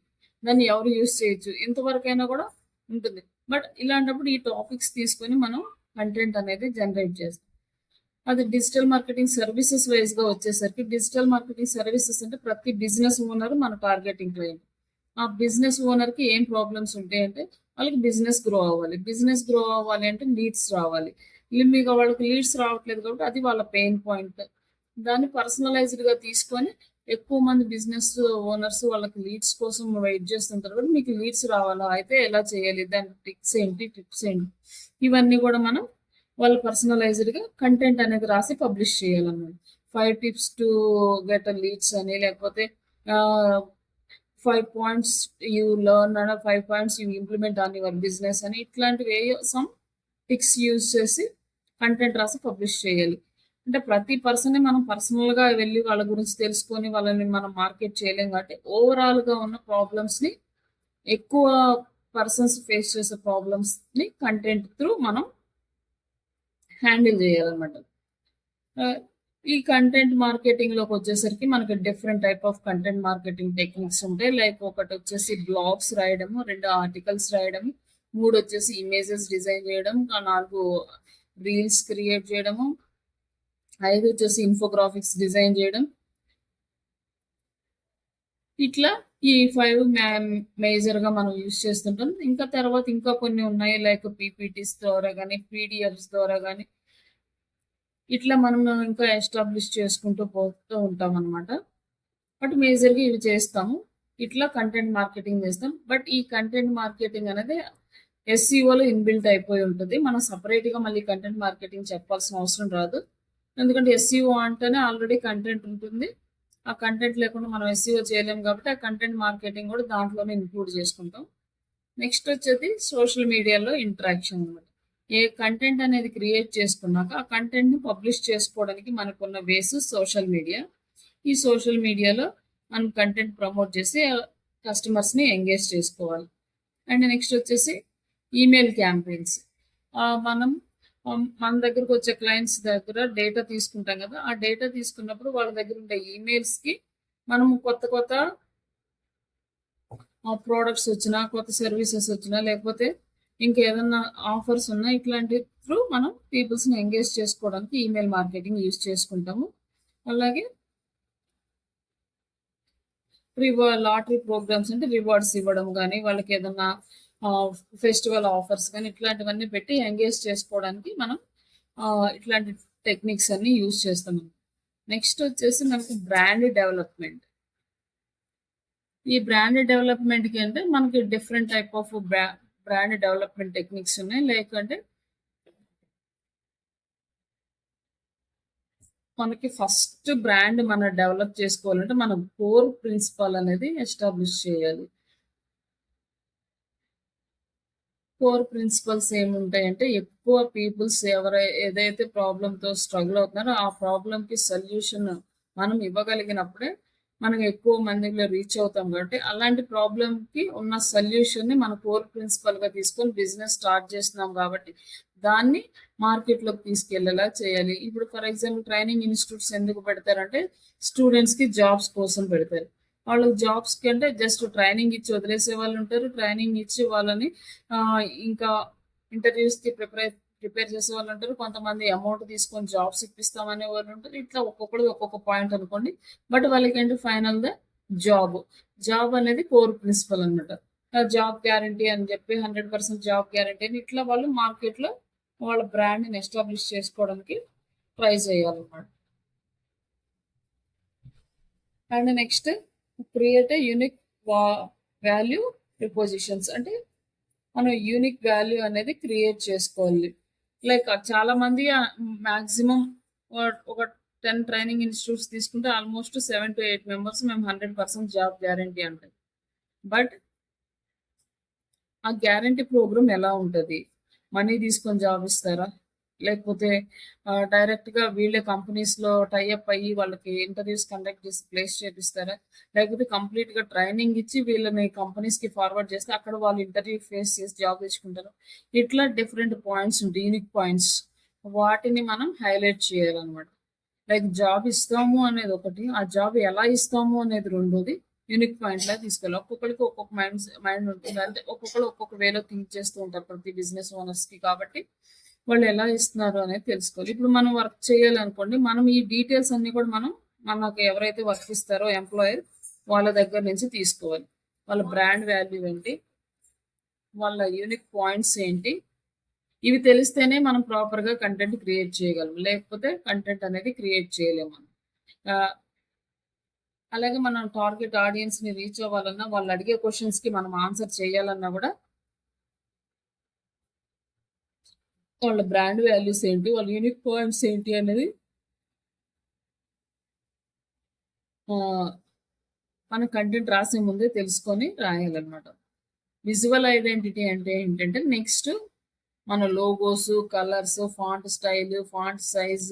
దాన్ని ఎవరు యూజ్ చేయొచ్చు? ఇంతవరకైనా కూడా ఉంటుంది. బట్ ఇలాంటప్పుడు ఈ టాపిక్స్ తీసుకొని మనం కంటెంట్ అనేది జనరేట్ చేస్తాం. అది డిజిటల్ మార్కెటింగ్ సర్వీసెస్ వైస్‌గా వచ్చేసరికి డిజిటల్ మార్కెటింగ్ సర్వీసెస్ అంటే ప్రతి బిజినెస్ ఓనర్ మన టార్గెటింగ్ క్లయింట్. ఆ బిజినెస్ ఓనర్‌కి ఏం ప్రాబ్లమ్స్ ఉంటాయంటే వాళ్ళకి బిజినెస్ గ్రో అవ్వాలి. బిజినెస్ గ్రో అవ్వాలి అంటే లీడ్స్ రావాలి. మీకు వాళ్ళకి లీడ్స్ రావట్లేదు కాబట్టి అది వాళ్ళ పెయిన్ పాయింట్. దాన్ని పర్సనలైజ్డ్‌గా తీసుకొని ఎక్కువ మంది బిజినెస్ ఓనర్స్ వాళ్ళకి లీడ్స్ కోసం వెయిట్ చేస్తుంటారు కాబట్టి మీకు లీడ్స్ రావాలా? అయితే ఎలా చేయాలి? దాని ట్రిక్స్ ఏంటి? టిప్స్ ఏంటి? ఇవన్నీ కూడా మనం వాళ్ళు పర్సనలైజ్డ్‌గా కంటెంట్ అనేది రాసి పబ్లిష్ చేయాలన్నమాట. 5 tips to get a leads అని లేకపోతే ఆహ్, 5 points you learn and 5 points you implement on your business అని ఇట్లాంటివి ఏయో సమ్ టిక్స్ యూజ్ చేసి కంటెంట్ రాసి పబ్లిష్ చేయాలి. అంటే ప్రతి పర్సన్‌ని మనం పర్సనల్‌గా వెళ్లి వాళ్ళ గురించి తెలుసుకొని వాళ్ళని మనం మార్కెట్ చేయలేం కాబట్టి ఓవరాల్‌గా ఉన్న ప్రాబ్లమ్స్‌ని ఎక్కువ పర్సన్స్ ఫేస్ చేసే ప్రాబ్లమ్స్‌ని కంటెంట్ త్రూ మనం హ్యాండిల్ చేయాలన్నమాట. ఆహ్, ఈ కంటెంట్ మార్కెటింగ్‌లోకొచ్చేసరికి మనకి different type of content marketing techniques ఉంటాయి. లైక్ ఒకటొచ్చేసి బ్లాగ్స్ రాయడము, 2 ఆర్టికల్స్ రాయడము, 3 వచ్చేసి ఇమేజెస్ డిజైన్ చేయడం, 4 రీల్స్ క్రియేట్ చేయడము, 5 వచ్చేసి ఇన్ఫోగ్రాఫిక్స్ డిజైన్ చేయడం. ఇట్లా ఈ 5 మేజర్‌గా మనం యూజ్ చేస్తుంటాం. ఇంకా తర్వాత ఇంకా కొన్ని ఉన్నాయి. లైక్ పీపీటీస్ ద్వారా గాని, పీడీఎఫ్స్ ద్వారా గాని ఇట్లా మనం ఇంకా ఎస్టాబ్లిష్ చేసుకుంటూ పోతూ ఉంటామనమాట. బట్ మేజర్‌గా ఇవి చేస్తాము. ఇట్లా కంటెంట్ మార్కెటింగ్ చేస్తాం. బట్ ఈ కంటెంట్ మార్కెటింగ్ అనేది ఎస్‌సీఓలో ఇన్‌బిల్ట్ అయిపోయి ఉంటది. మనం సెపరేట్‌గా మళ్ళీ కంటెంట్ మార్కెటింగ్ చెప్పాల్సిన అవసరం రాదు. ఎందుకంటే ఎస్‌సీఓ అంటేనే ఆల్రెడీ కంటెంట్ ఉంటుంది. ఆ కంటెంట్ లేకుండా మనం ఎస్‌సీఓ చేయలేం కాబట్టి ఆ కంటెంట్ మార్కెటింగ్ కూడా దాంట్లోనే ఇంక్లూడ్ చేసుకుంటాం. నెక్స్ట్ వచ్చేది సోషల్ మీడియాలో ఇంటరాక్షన్ అనమాట. ఏ కంటెంట్ అనేది క్రియేట్ చేసుకున్నాక ఆ కంటెంట్‌ని పబ్లిష్ చేసుకోవడానికి మనకున్న వేస్ సోషల్ మీడియా. ఈ సోషల్ మీడియాలో మనం కంటెంట్ ప్రమోట్ చేసి కస్టమర్స్‌ని ఎంగేజ్ చేసుకోవాలి. అండ్ నెక్స్ట్ వచ్చేసి ఈమెయిల్ క్యాంపెయిన్స్. మనం మన దగ్గరకొచ్చే క్లయింట్స్ దగ్గర డేటా తీసుకుంటాం కదా! ఆ డేటా తీసుకున్నప్పుడు వాళ్ళ దగ్గర ఉండే ఈమెయిల్స్‌కి మనము కొత్త కొత్త ప్రొడక్ట్స్ వచ్చినా, కొత్త సర్వీసెస్ వచ్చినా, లేకపోతే ఇంకేదన్నా ఆఫర్స్ ఉన్నా ఇట్లాంటి త్రూ మనం పీపుల్స్‌ని ఎంగేజ్ చేసుకోవడానికి ఈమెయిల్ మార్కెటింగ్ యూజ్ చేసుకుంటాము. అలాగే లాటరీ ప్రోగ్రామ్స్ అంటే రివార్డ్స్ ఇవ్వడం గానీ, వాళ్ళకేదన్నా ఆహ్, ఫెస్టివల్ ఆఫర్స్ గానీ, ఇట్లాంటివన్నీ పెట్టి ఎంగేజ్ చేసుకోవడానికి మనం ఇట్లాంటి టెక్నిక్స్ అన్నీ యూజ్ చేస్తాము. నెక్స్ట్ వచ్చేసి మనకి బ్రాండ్ డెవలప్‌మెంట్. ఈ బ్రాండ్ డెవలప్‌మెంట్‌కి అంటే మనకి different type of brand development techniques ఉన్నాయి. లైక్ అంటే మనకి ఫస్ట్ బ్రాండ్ మనం డెవలప్ చేసుకోవాలంటే మన కోర్ ప్రిన్సిపల్ అనేది ఎస్టాబ్లిష్ చేయాలి. కోర్ ప్రిన్సిపల్స్ ఏముంటాయంటే ఎక్కువ పీపుల్స్ ఏదైతే ప్రాబ్లమ్‌తో స్ట్రగుల్ అవుతున్నారో ఆ ప్రాబ్లమ్‌కి సొల్యూషన్ మనం ఇవ్వగలిగినప్పుడే మనం ఎక్కువ మందిలో రీచ్ అవుతాం కాబట్టి అలాంటి ప్రాబ్లమ్‌కి ఉన్న సొల్యూషన్‌ని మన కోర్ ప్రిన్సిపల్‌గా తీసుకొని బిజినెస్ స్టార్ట్ చేస్తున్నాం కాబట్టి దాన్ని మార్కెట్‌లోకి తీసుకెళ్ళేలా చేయాలి. ఇప్పుడు ఫర్ ఎగ్జాంపుల్ ట్రైనింగ్ ఇన్‌స్టిట్యూట్స్ ఎందుకు పెడతారంటే స్టూడెంట్స్‌కి జాబ్స్ కోసం పెడతారు. వాళ్ళకి జాబ్స్‌కి అంటే జస్ట్ ట్రైనింగ్ ఇచ్చి వదిలేసే వాళ్ళుంటారు. ట్రైనింగ్ ఇచ్చి వాళ్ళని ఇంకా ఇంటర్‌వ్యూస్‌కి ప్రిపేర్ చేసే వాళ్ళు ఉంటారు. కొంతమంది అమౌంట్ తీసుకొని జాబ్స్ ఇప్పిస్తామనే వాళ్ళు ఉంటారు. ఇట్లా ఒక్కొక్కడిది ఒక్కొక్క పాయింట్ అనుకోండి. బట్ వాళ్ళకేంటి ఫైనల్‌గా జాబ్. జాబ్ అనేది కోర్ ప్రిన్సిపల్ అన్నమాట. జాబ్ గ్యారంటీ అని చెప్పి 100% జాబ్ గ్యారంటీ అని ఇట్లా వాళ్ళు మార్కెట్‌లో వాళ్ళ బ్రాండ్‌ని ఎస్టాబ్లిష్ చేసుకోవడానికి ట్రై చేయాలన్నమాట. And next create a unique value prepositions అంటే మనం యూనిక్ వాల్యూ అనేది క్రియేట్ చేసుకోవాలి. లైక్ చాలా మంది మాక్సిమం ఒక 10 ట్రైనింగ్ ఇన్స్టిట్యూట్స్ తీసుకుంటే ఆల్మోస్ట్ 7-8 మెంబర్స్ మేము 100% జాబ్ గ్యారంటీ అంటారు. బట్ ఆ గ్యారంటీ ప్రోగ్రామ్ ఎలా ఉంటది? మనీ తీసుకొని జాబ్ ఇస్తారా? లేకపోతే డైరెక్ట్‌గా వీళ్ళే కంపెనీస్‌లో టై అప్ అయ్యి వాళ్ళకి ఇంటర్వ్యూస్ కండక్ట్ చేసి ప్లేస్ చేపిస్తారా? లేకపోతే కంప్లీట్‌గా ట్రైనింగ్ ఇచ్చి వీళ్ళని కంపెనీస్‌కి ఫార్వర్డ్ చేస్తే అక్కడ వాళ్ళు ఇంటర్వ్యూ ఫేస్ చేసి జాబ్ తెచ్చుకుంటారు. ఇట్లా డిఫరెంట్ పాయింట్స్ ఉంటాయి. Unique points. వాటిని మనం హైలైట్ చేయాలన్నమాట. లైక్ జాబ్ ఇస్తాము అనేది ఒకటి. ఆ జాబ్ ఎలా ఇస్తాము అనేది రెండోది. యూనిక్ పాయింట్‌లా తీసుకెళ్ళాలి. ఒక్కొక్కళ్ళకి ఒక్కొక్క మైండ్ ఉంటుంది. అంటే ఒక్కొక్కళ్ళు ఒక్కొక్క వేలో థింక్ చేస్తూ ఉంటారు ప్రతి బిజినెస్ ఓనర్స్‌కి. కాబట్టి వాళ్ళు ఎలా ఇస్తున్నారు అనేది తెలుసుకోవాలి. ఇప్పుడు మనం వర్క్ చేయాలనుకోండి, మనం ఈ డీటెయిల్స్ అన్నీ కూడా మనకు ఎవరైతే వర్క్ ఇస్తారో ఎంప్లాయర్ వాళ్ళ దగ్గర నుంచి తీసుకోవాలి. వాళ్ళ బ్రాండ్ వాల్యూ ఏంటి? వాళ్ళ యూనిక్ పాయింట్స్ ఏంటి? ఇవి తెలిస్తేనే మనం ప్రాపర్‌గా కంటెంట్ క్రియేట్ చేయగలం. లేకపోతే కంటెంట్ అనేది క్రియేట్ చేయలేము మనం. ఆహ్, అలాగే మనం టార్గెట్ ఆడియన్స్‌ని రీచ్ అవ్వాలన్నా, వాళ్ళు అడిగే క్వెషన్స్‌కి మనం ఆన్సర్ చేయాలన్నా గూడా వాళ్ళ బ్రాండ్ వాల్యూస్ ఏంటి? వాళ్ళ యూనిక్ పాయింట్స్ ఏంటి అనేది ఆహ్, మనం కంటెంట్ రాసే ముందే తెలుసుకొని రాయాలన్నమాట. విజువల్ ఐడెంటిటీ అంటే ఏంటంటే నెక్స్ట్ మన logos, colours, font style, font size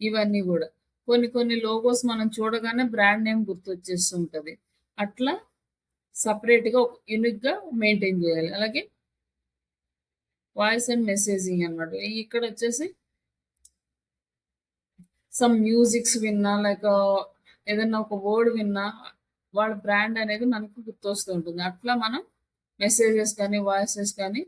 ఇవన్నీ గూడా. కొన్ని కొన్ని లోగోస్ మనం చూడగానే బ్రాండ్ నేమ్ గుర్తొచ్చేస్తుంటది. అట్లా సెపరేట్‌గా ఒక యూనిక్‌గా మెయింటైన్ జేయాలి. అలాగే వాయిస్ అండ్ మెసేజింగ్ అన్నమాట. ఇక్కడొచ్చేసి సమ్ మ్యూజిక్స్ విన్నా లైక్ ఏదన్నా ఒక వర్డ్ విన్నా వాళ్ళ బ్రాండ్ అనేది మనకు గుర్తొస్తూ ఉంటుంది. అట్లా మనం మెసేజెస్ కానీ, వాయిసెస్ కానీ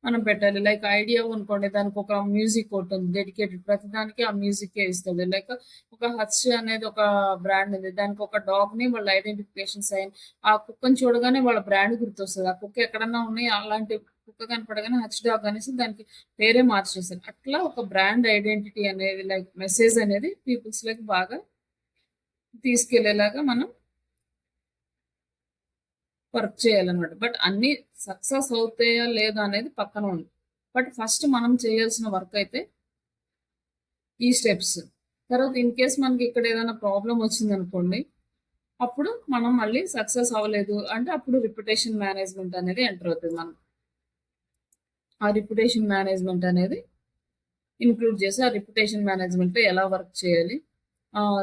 మనం పెట్టాలి. లైక్ ఐడియా అనుకోండి దానికొక మ్యూజిక్ ఒకటుంది డెడికేటెడ్. ప్రతిదానికి ఆ మ్యూజిక్కే ఇస్తది. లైక్ ఒక హచ్ అనేది ఒక బ్రాండ్ ఉంది. దానికొక డాగ్‌ని వాళ్ళ ఐడెంటిఫికేషన్ సైన్ ఆ కుక్కని చూడగానే వాళ్ళ బ్రాండ్ గుర్తొస్తది. ఆ కుక్క ఎక్కడన్నా ఉన్నాయి అలాంటి కుక్క కనపడగానే హచ్ డాగ్ అనేసి దానికి పేరే మార్చేసారు. అట్లా ఒక బ్రాండ్ ఐడెంటిటీ అనేది లైక్ మెసేజ్ అనేది పీపుల్స్‌లోకి బాగా తీసుకెళ్ళేలాగా మనం వర్క్ చేయాలన్నమాట. బట్ అన్నీ సక్సెస్ అవుతాయా లేదా అనేది పక్కన ఉంది. బట్ ఫస్ట్ మనం చేయాల్సిన వర్క్ అయితే ఈ స్టెప్స్. తర్వాత ఇన్ కేస్ మనకి ఇక్కడ ఏదైనా ప్రాబ్లమ్ వచ్చిందనుకోండి, అప్పుడు మనం మళ్ళీ సక్సెస్ అవ్వలేదు అంటే అప్పుడు రిప్యుటేషన్ మేనేజ్మెంట్ అనేది ఎంటర్ అవుతది మనం. ఆ రిప్యుటేషన్ మేనేజ్మెంట్ అనేది ఇంక్లూడ్ చేసి ఆ రిప్యుటేషన్ మేనేజ్మెంట్‌లో ఎలా వర్క్ చేయాలి?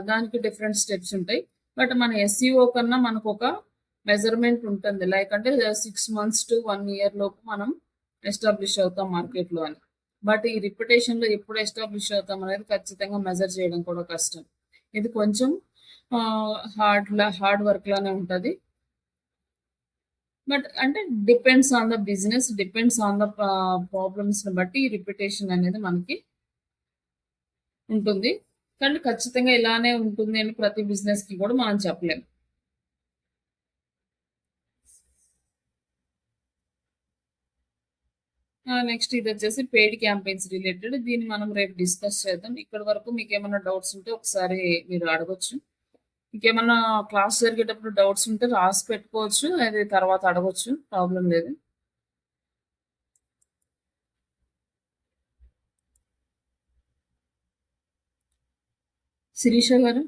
దానికి డిఫరెంట్ స్టెప్స్ ఉంటాయి. బట్ మన ఎస్‌ఈఓ కన్నా మనకొక మెజర్‌మెంట్ ఉంటుంది. లైక్ అంటే 6 మంత్స్ టు 1 ఇయర్ లోపు మనం ఎస్టాబ్లిష్ అవుతాం మార్కెట్‌లో అని. బట్ ఈ రిప్యుటేషన్‌లో ఎప్పుడు ఎస్టాబ్లిష్ అవుతాం అనేది ఖచ్చితంగా మెజర్ చేయడం కూడా కష్టం. ఇది కొంచెం హార్డ్ వర్క్ లానే ఉంటది. బట్ అంటే depends on the business, depends on the ప్రాబ్లమ్స్‌ని బట్టి ఈ రిప్యుటేషన్ అనేది మనకి ఉంటుంది. కానీ ఖచ్చితంగా ఇలానే ఉంటుంది అని ప్రతి బిజినెస్‌కి కూడా మనం చెప్పలేం. నెక్స్ట్ ఇదొచ్చేసి పెయిడ్ క్యాంపెయిన్స్ రిలేటెడ్. దీన్ని మనం రేపు డిస్కస్ చేద్దాం. ఇక్కడి వరకు మీకేమన్నా డౌట్స్ ఉంటే ఒకసారి మీరు అడగొచ్చు. ఇంకేమన్నా క్లాస్ జరిగేటప్పుడు డౌట్స్ ఉంటే రాసి పెట్టుకోవచ్చు. అది తర్వాత అడగొచ్చు. ప్రాబ్లమ్ లేదు. శిరీష గారు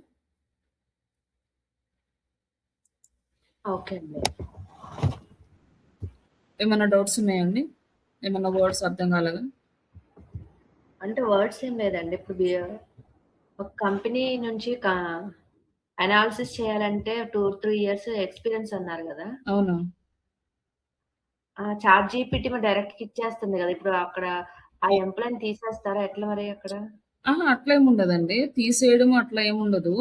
ఓకే అండి. ఏమన్నా డౌట్స్ ఉన్నాయండి? ఏమన్నా వర్డ్స్ అర్థం కాలేదా? అంటే వర్డ్స్ ఏం లేదండి. ఇప్పుడు ఒక కంపెనీ నుంచి అనాలిసిస్ చేయాలంటే 2-3 ఇయర్స్ ఎక్స్‌పీరియన్స్ అన్నారు గదా! అవును. చాట్ జీపీటీ మరి డైరెక్ట్‌గా ఇచ్చేస్తుంది గదా! ఇప్పుడు అక్కడ ఆ ఎంప్లాయిని తీసేస్తారా? ఎట్లా మరి అక్కడ? అహా! అట్లేముండదండి. తీసేయడం అట్లా ఏముండదు.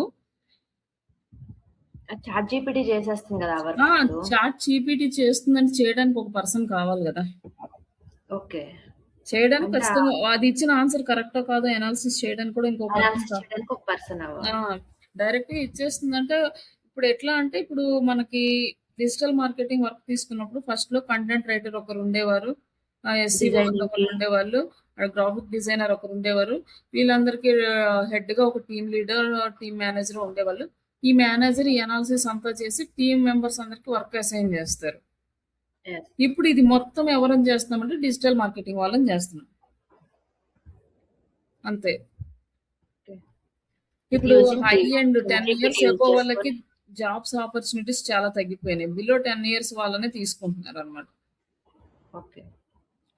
చాట్ జీపీటీ చేసేస్తుంది గదా! ఆ ఆ! వర్క్ ఇప్పుడు. చాట్ జీపీటీ చేస్తుందని చేయడానికి ఒక పర్సన్ కావాలి గదా! ఓకే. చేయడానికి అంటే ఖచ్చితంగా అది ఇచ్చిన ఆన్సర్ కరెక్టో కాదో అనాలిసిస్ చేయడానికి కూడా ఇంకో పర్సన్ అనాలిసిస్ చేయడానికి ఒక పర్సన్ ఆ! అవ్వాలి. డైరెక్ట్‌గా ఇచ్చేస్తుందంటే ఇప్పుడు ఎట్లా అంటే ఇప్పుడు మనకి డిజిటల్ మార్కెటింగ్ వర్క్ తీసుకున్నప్పుడు ఫస్ట్‌లో కంటెంట్ రైటర్ ఒకరుండేవారు. ఎస్‌సీఓ డిజైనింగ్‌కి ఒకళ్ళుండేవాళ్ళు. గ్రాఫిక్ డిజైనర్ ఒకరుండేవారు. వీళ్ళందరికీ హెడ్‌గా ఒక టీమ్ లీడర్, టీమ్ మేనేజర్ ఉండేవాళ్ళు. ఈ మేనేజర్ ఈ అనాలిసిస్ అంతా చేసి టీమ్ మెంబర్స్ అందరికి వర్క్ అసైన్ చేస్తారు. యెస్. ఇప్పుడు ఇది మొత్తం ఎవరం చేస్తున్నామంటే డిజిటల్ మార్కెటింగ్ వాళ్ళని చేస్తున్నాం. అంతే. ఓకే. ఇప్పుడు using high end 10 ChatGPT years use above వాళ్ళకి చేసుకొని జాబ్స్ ఆపర్చునిటీస్ చాలా తగ్గిపోయినాయి. బిలో 10 ఇయర్స్ వాళ్ళనే తీసుకుంటున్నారనమాట. ఓకే.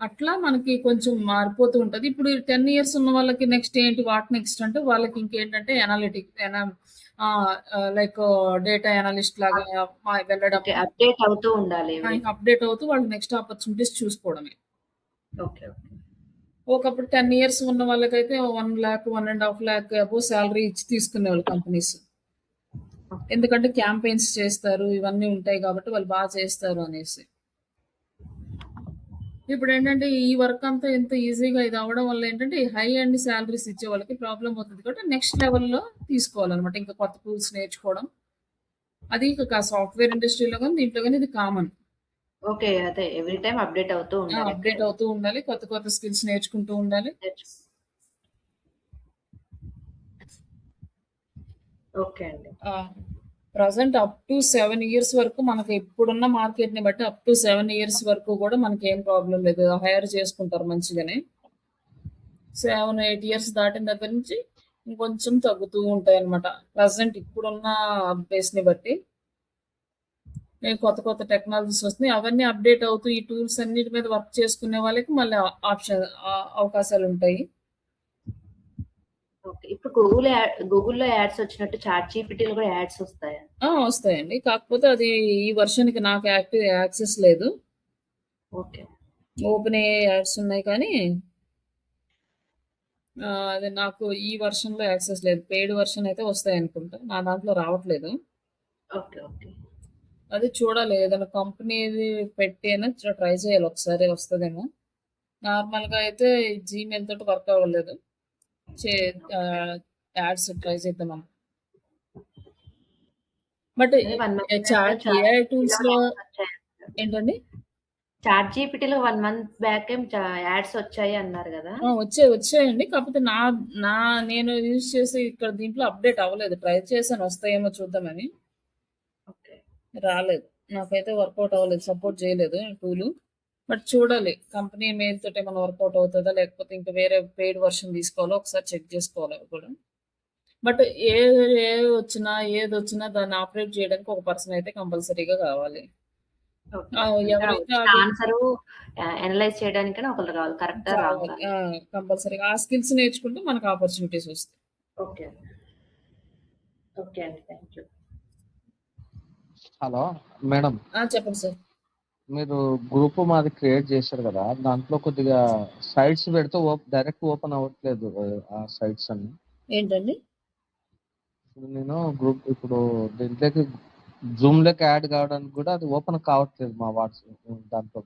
అట్లా మనకి కొంచెం మారిపోతూ ఉంటది. ఇప్పుడు 10 ఇయర్స్ ఉన్న వాళ్ళకి నెక్స్ట్ ఏంటి? వాట్ నెక్స్ట్ అంటే వాళ్ళకి ఇంకేంటంటే లైక్ డేటా అనలిస్ట్ లాగా అప్ ఓకే. వెళ్ళడము. అప్‌డేట్ అవుతూ ఉండాలి ఇంక అప్‌డేట్ అవుతూ వాళ్ళు నెక్స్ట్ ఆపర్చునిటీస్ చూసుకోవడమే. ఓకే. ఓకే. ఒకప్పుడు 10 ఇయర్స్ ఉన్న వాళ్ళకైతే 1,00,000, 1,50,000 అబోవ్ సాలరీ ఇచ్చి తీసుకునేవాళ్ళు కంపెనీస్. ఓకే. ఎందుకంటే క్యాంపెయిన్స్ చేస్తారు. ఇవన్నీ ఉంటాయి కాబట్టి వాళ్ళు చేస్తారు అనేసి. ఇప్పుడేంటంటే ఈ వర్క్ అంతా ఇంత ఈజీగా ఇది అవ్వడం వల్ల ఏంటంటే ఈ హై ఎండ్ సాలరీస్ ఇచ్చే వాళ్ళకి ప్రాబ్లమ్ అవుతది కాబట్టి నెక్స్ట్ లెవెల్‌లో తీసుకోవాలనమాట. ఇంకా కొత్త టూల్స్ నేర్చుకోవడం. అది ఇక సాఫ్ట్‌వేర్ ఇండస్ట్రీలో గాని, దీంట్లో గాని ఇది కామన్. ఓకే. అదే ఎవ్రీ టైమ్ అప్‌డేట్ అవుతూ ఉండాలి అప్‌డేట్ ఎక్కడైనా. అవుతూ ఉండాలి. కొత్త కొత్త స్కిల్స్ నేర్చుకుంటూ ఉండాలి. నేర్చు ఓకే అండి. ప్రెజెంట్ అప్ టు 7 ఇయర్స్ వరకు మనకి ఇప్పుడున్న మార్కెట్‌ని బట్టి అప్ టు 7 ఇయర్స్ వరకు గూడా మనకేం ప్రాబ్లమ్ లేదు. హైర్ చేసుకుంటారు మంచిగానే. 7, 8 ఇయర్స్ దాటిన దగ్గర నుంచి ఇంకొంచెం తగ్గుతూ ఉంటాయన్నమాట. ప్రెజెంట్ ఇప్పుడున్న బేస్‌ని బట్టి. కొత్త కొత్త టెక్నాలజీస్ వస్తున్నాయి. అవన్నీ అప్‌డేట్ అవుతూ ఈ టూల్స్ అన్నిటి మీద వర్క్ చేసుకునే వాళ్ళకి మళ్ళీ అవకాశాలుంటాయి. ఓకే. ఇప్పుడు గూగుల్‌లో యాడ్స్ వచ్చినట్టు చాట్‌జిపిటిలో కూడా యాడ్స్ వస్తాయా? వస్తాయండి. కాకపోతే అది ఈ వెర్షన్‌కి నాకు యాక్సెస్ లేదు. ఓకే. ఓపెన్ ఏఐ యాడ్స్ ఉన్నాయి కానీ అది నాకు ఈ వెర్షన్‌లో యాక్సెస్ లేదు. పెయిడ్ వెర్షన్ అయితే వస్తాయనుకుంటా. నా దాంట్లో రావట్లేదు. ఓకే. ఓకే. అది చూడాలి. ఏదైనా కంపెనీది పెట్టి అయినా ట్రై చేయాలి ఒకసారి వస్తదేమో. నార్మల్‌గా అయితే జీమెయిల్ తోటి వర్క్ అవ్వలేదు. చే ఓకే. యాడ్స్ ట్రై చేద్దామని. బట్ అదే 1 మంత్ బ్యాక్ చాట్ ఏఐ చాట్‌జిపిటిలో టూల్స్‌లో యాడ్స్ వచ్చాయంట. ఏంటండి? చాట్‌జిపిటిలో 1 మంత్ బ్యాకే యాడ్స్ వచ్చాయి అన్నారు గదా! వచ్చాయండి. కాకపోతే నా నేను యూజ్ చేసే ఇక్కడ దీంట్లో అప్‌డేట్ అవ్వలేదు. ట్రై చేశాను వస్తాయేమో చూద్దామని. ఓకే. రాలేదు. నాకైతే వర్కౌట్ అవ్వలేదు. సపోర్ట్ చేయలేదు టూలు. బట్ చూడాలి. కంపెనీ మెయిల్ తోటి ఏమైనా వర్కౌట్ అవుతదా? లేకపోతే ఇంకా వేరే పెయిడ్ వెర్షన్ తీసుకోవాలో ఒకసారి చెక్ చేసుకోవాలి అవి కూడా. బట్ ఏ ఏదొచ్చినా దాన్ని ఆపరేట్ చేయడానికి ఒక పర్సన్ అయితే కంపల్సరీగా కావాలి. ఓకే. అంటే ఎవరైతే వచ్చిన అవి ఆన్సరు అనలైజ్ చేయడానికైనా ఒకళ్ళు కావాలి. కరెక్టా? కావాలి. రాంగా? కంపల్సరీగా ఆ స్కిల్స్ నేర్చుకుంటే మనకు ఆపర్చునిటీస్ వస్తాయి. ఓకే. ఓకే అండి. Thank you. హలో! మేడం, చెప్పండి సార్. మీరు గ్రూప్ మాది క్రియేట్ చేశారు కదా! దాంట్లో కొద్దిగా సైట్స్ పెడితే డైరెక్ట్ ఓపెన్ అవ్వట్లేదు ఆ సైట్స్ అన్నీ. ఏంటండి? ఇప్పుడు దీంట్లోకి జూమ్‌లోకి యాడ్ కావడానికి కూడా అది ఓపెన్ కావట్లేదు మా దాంట్లో.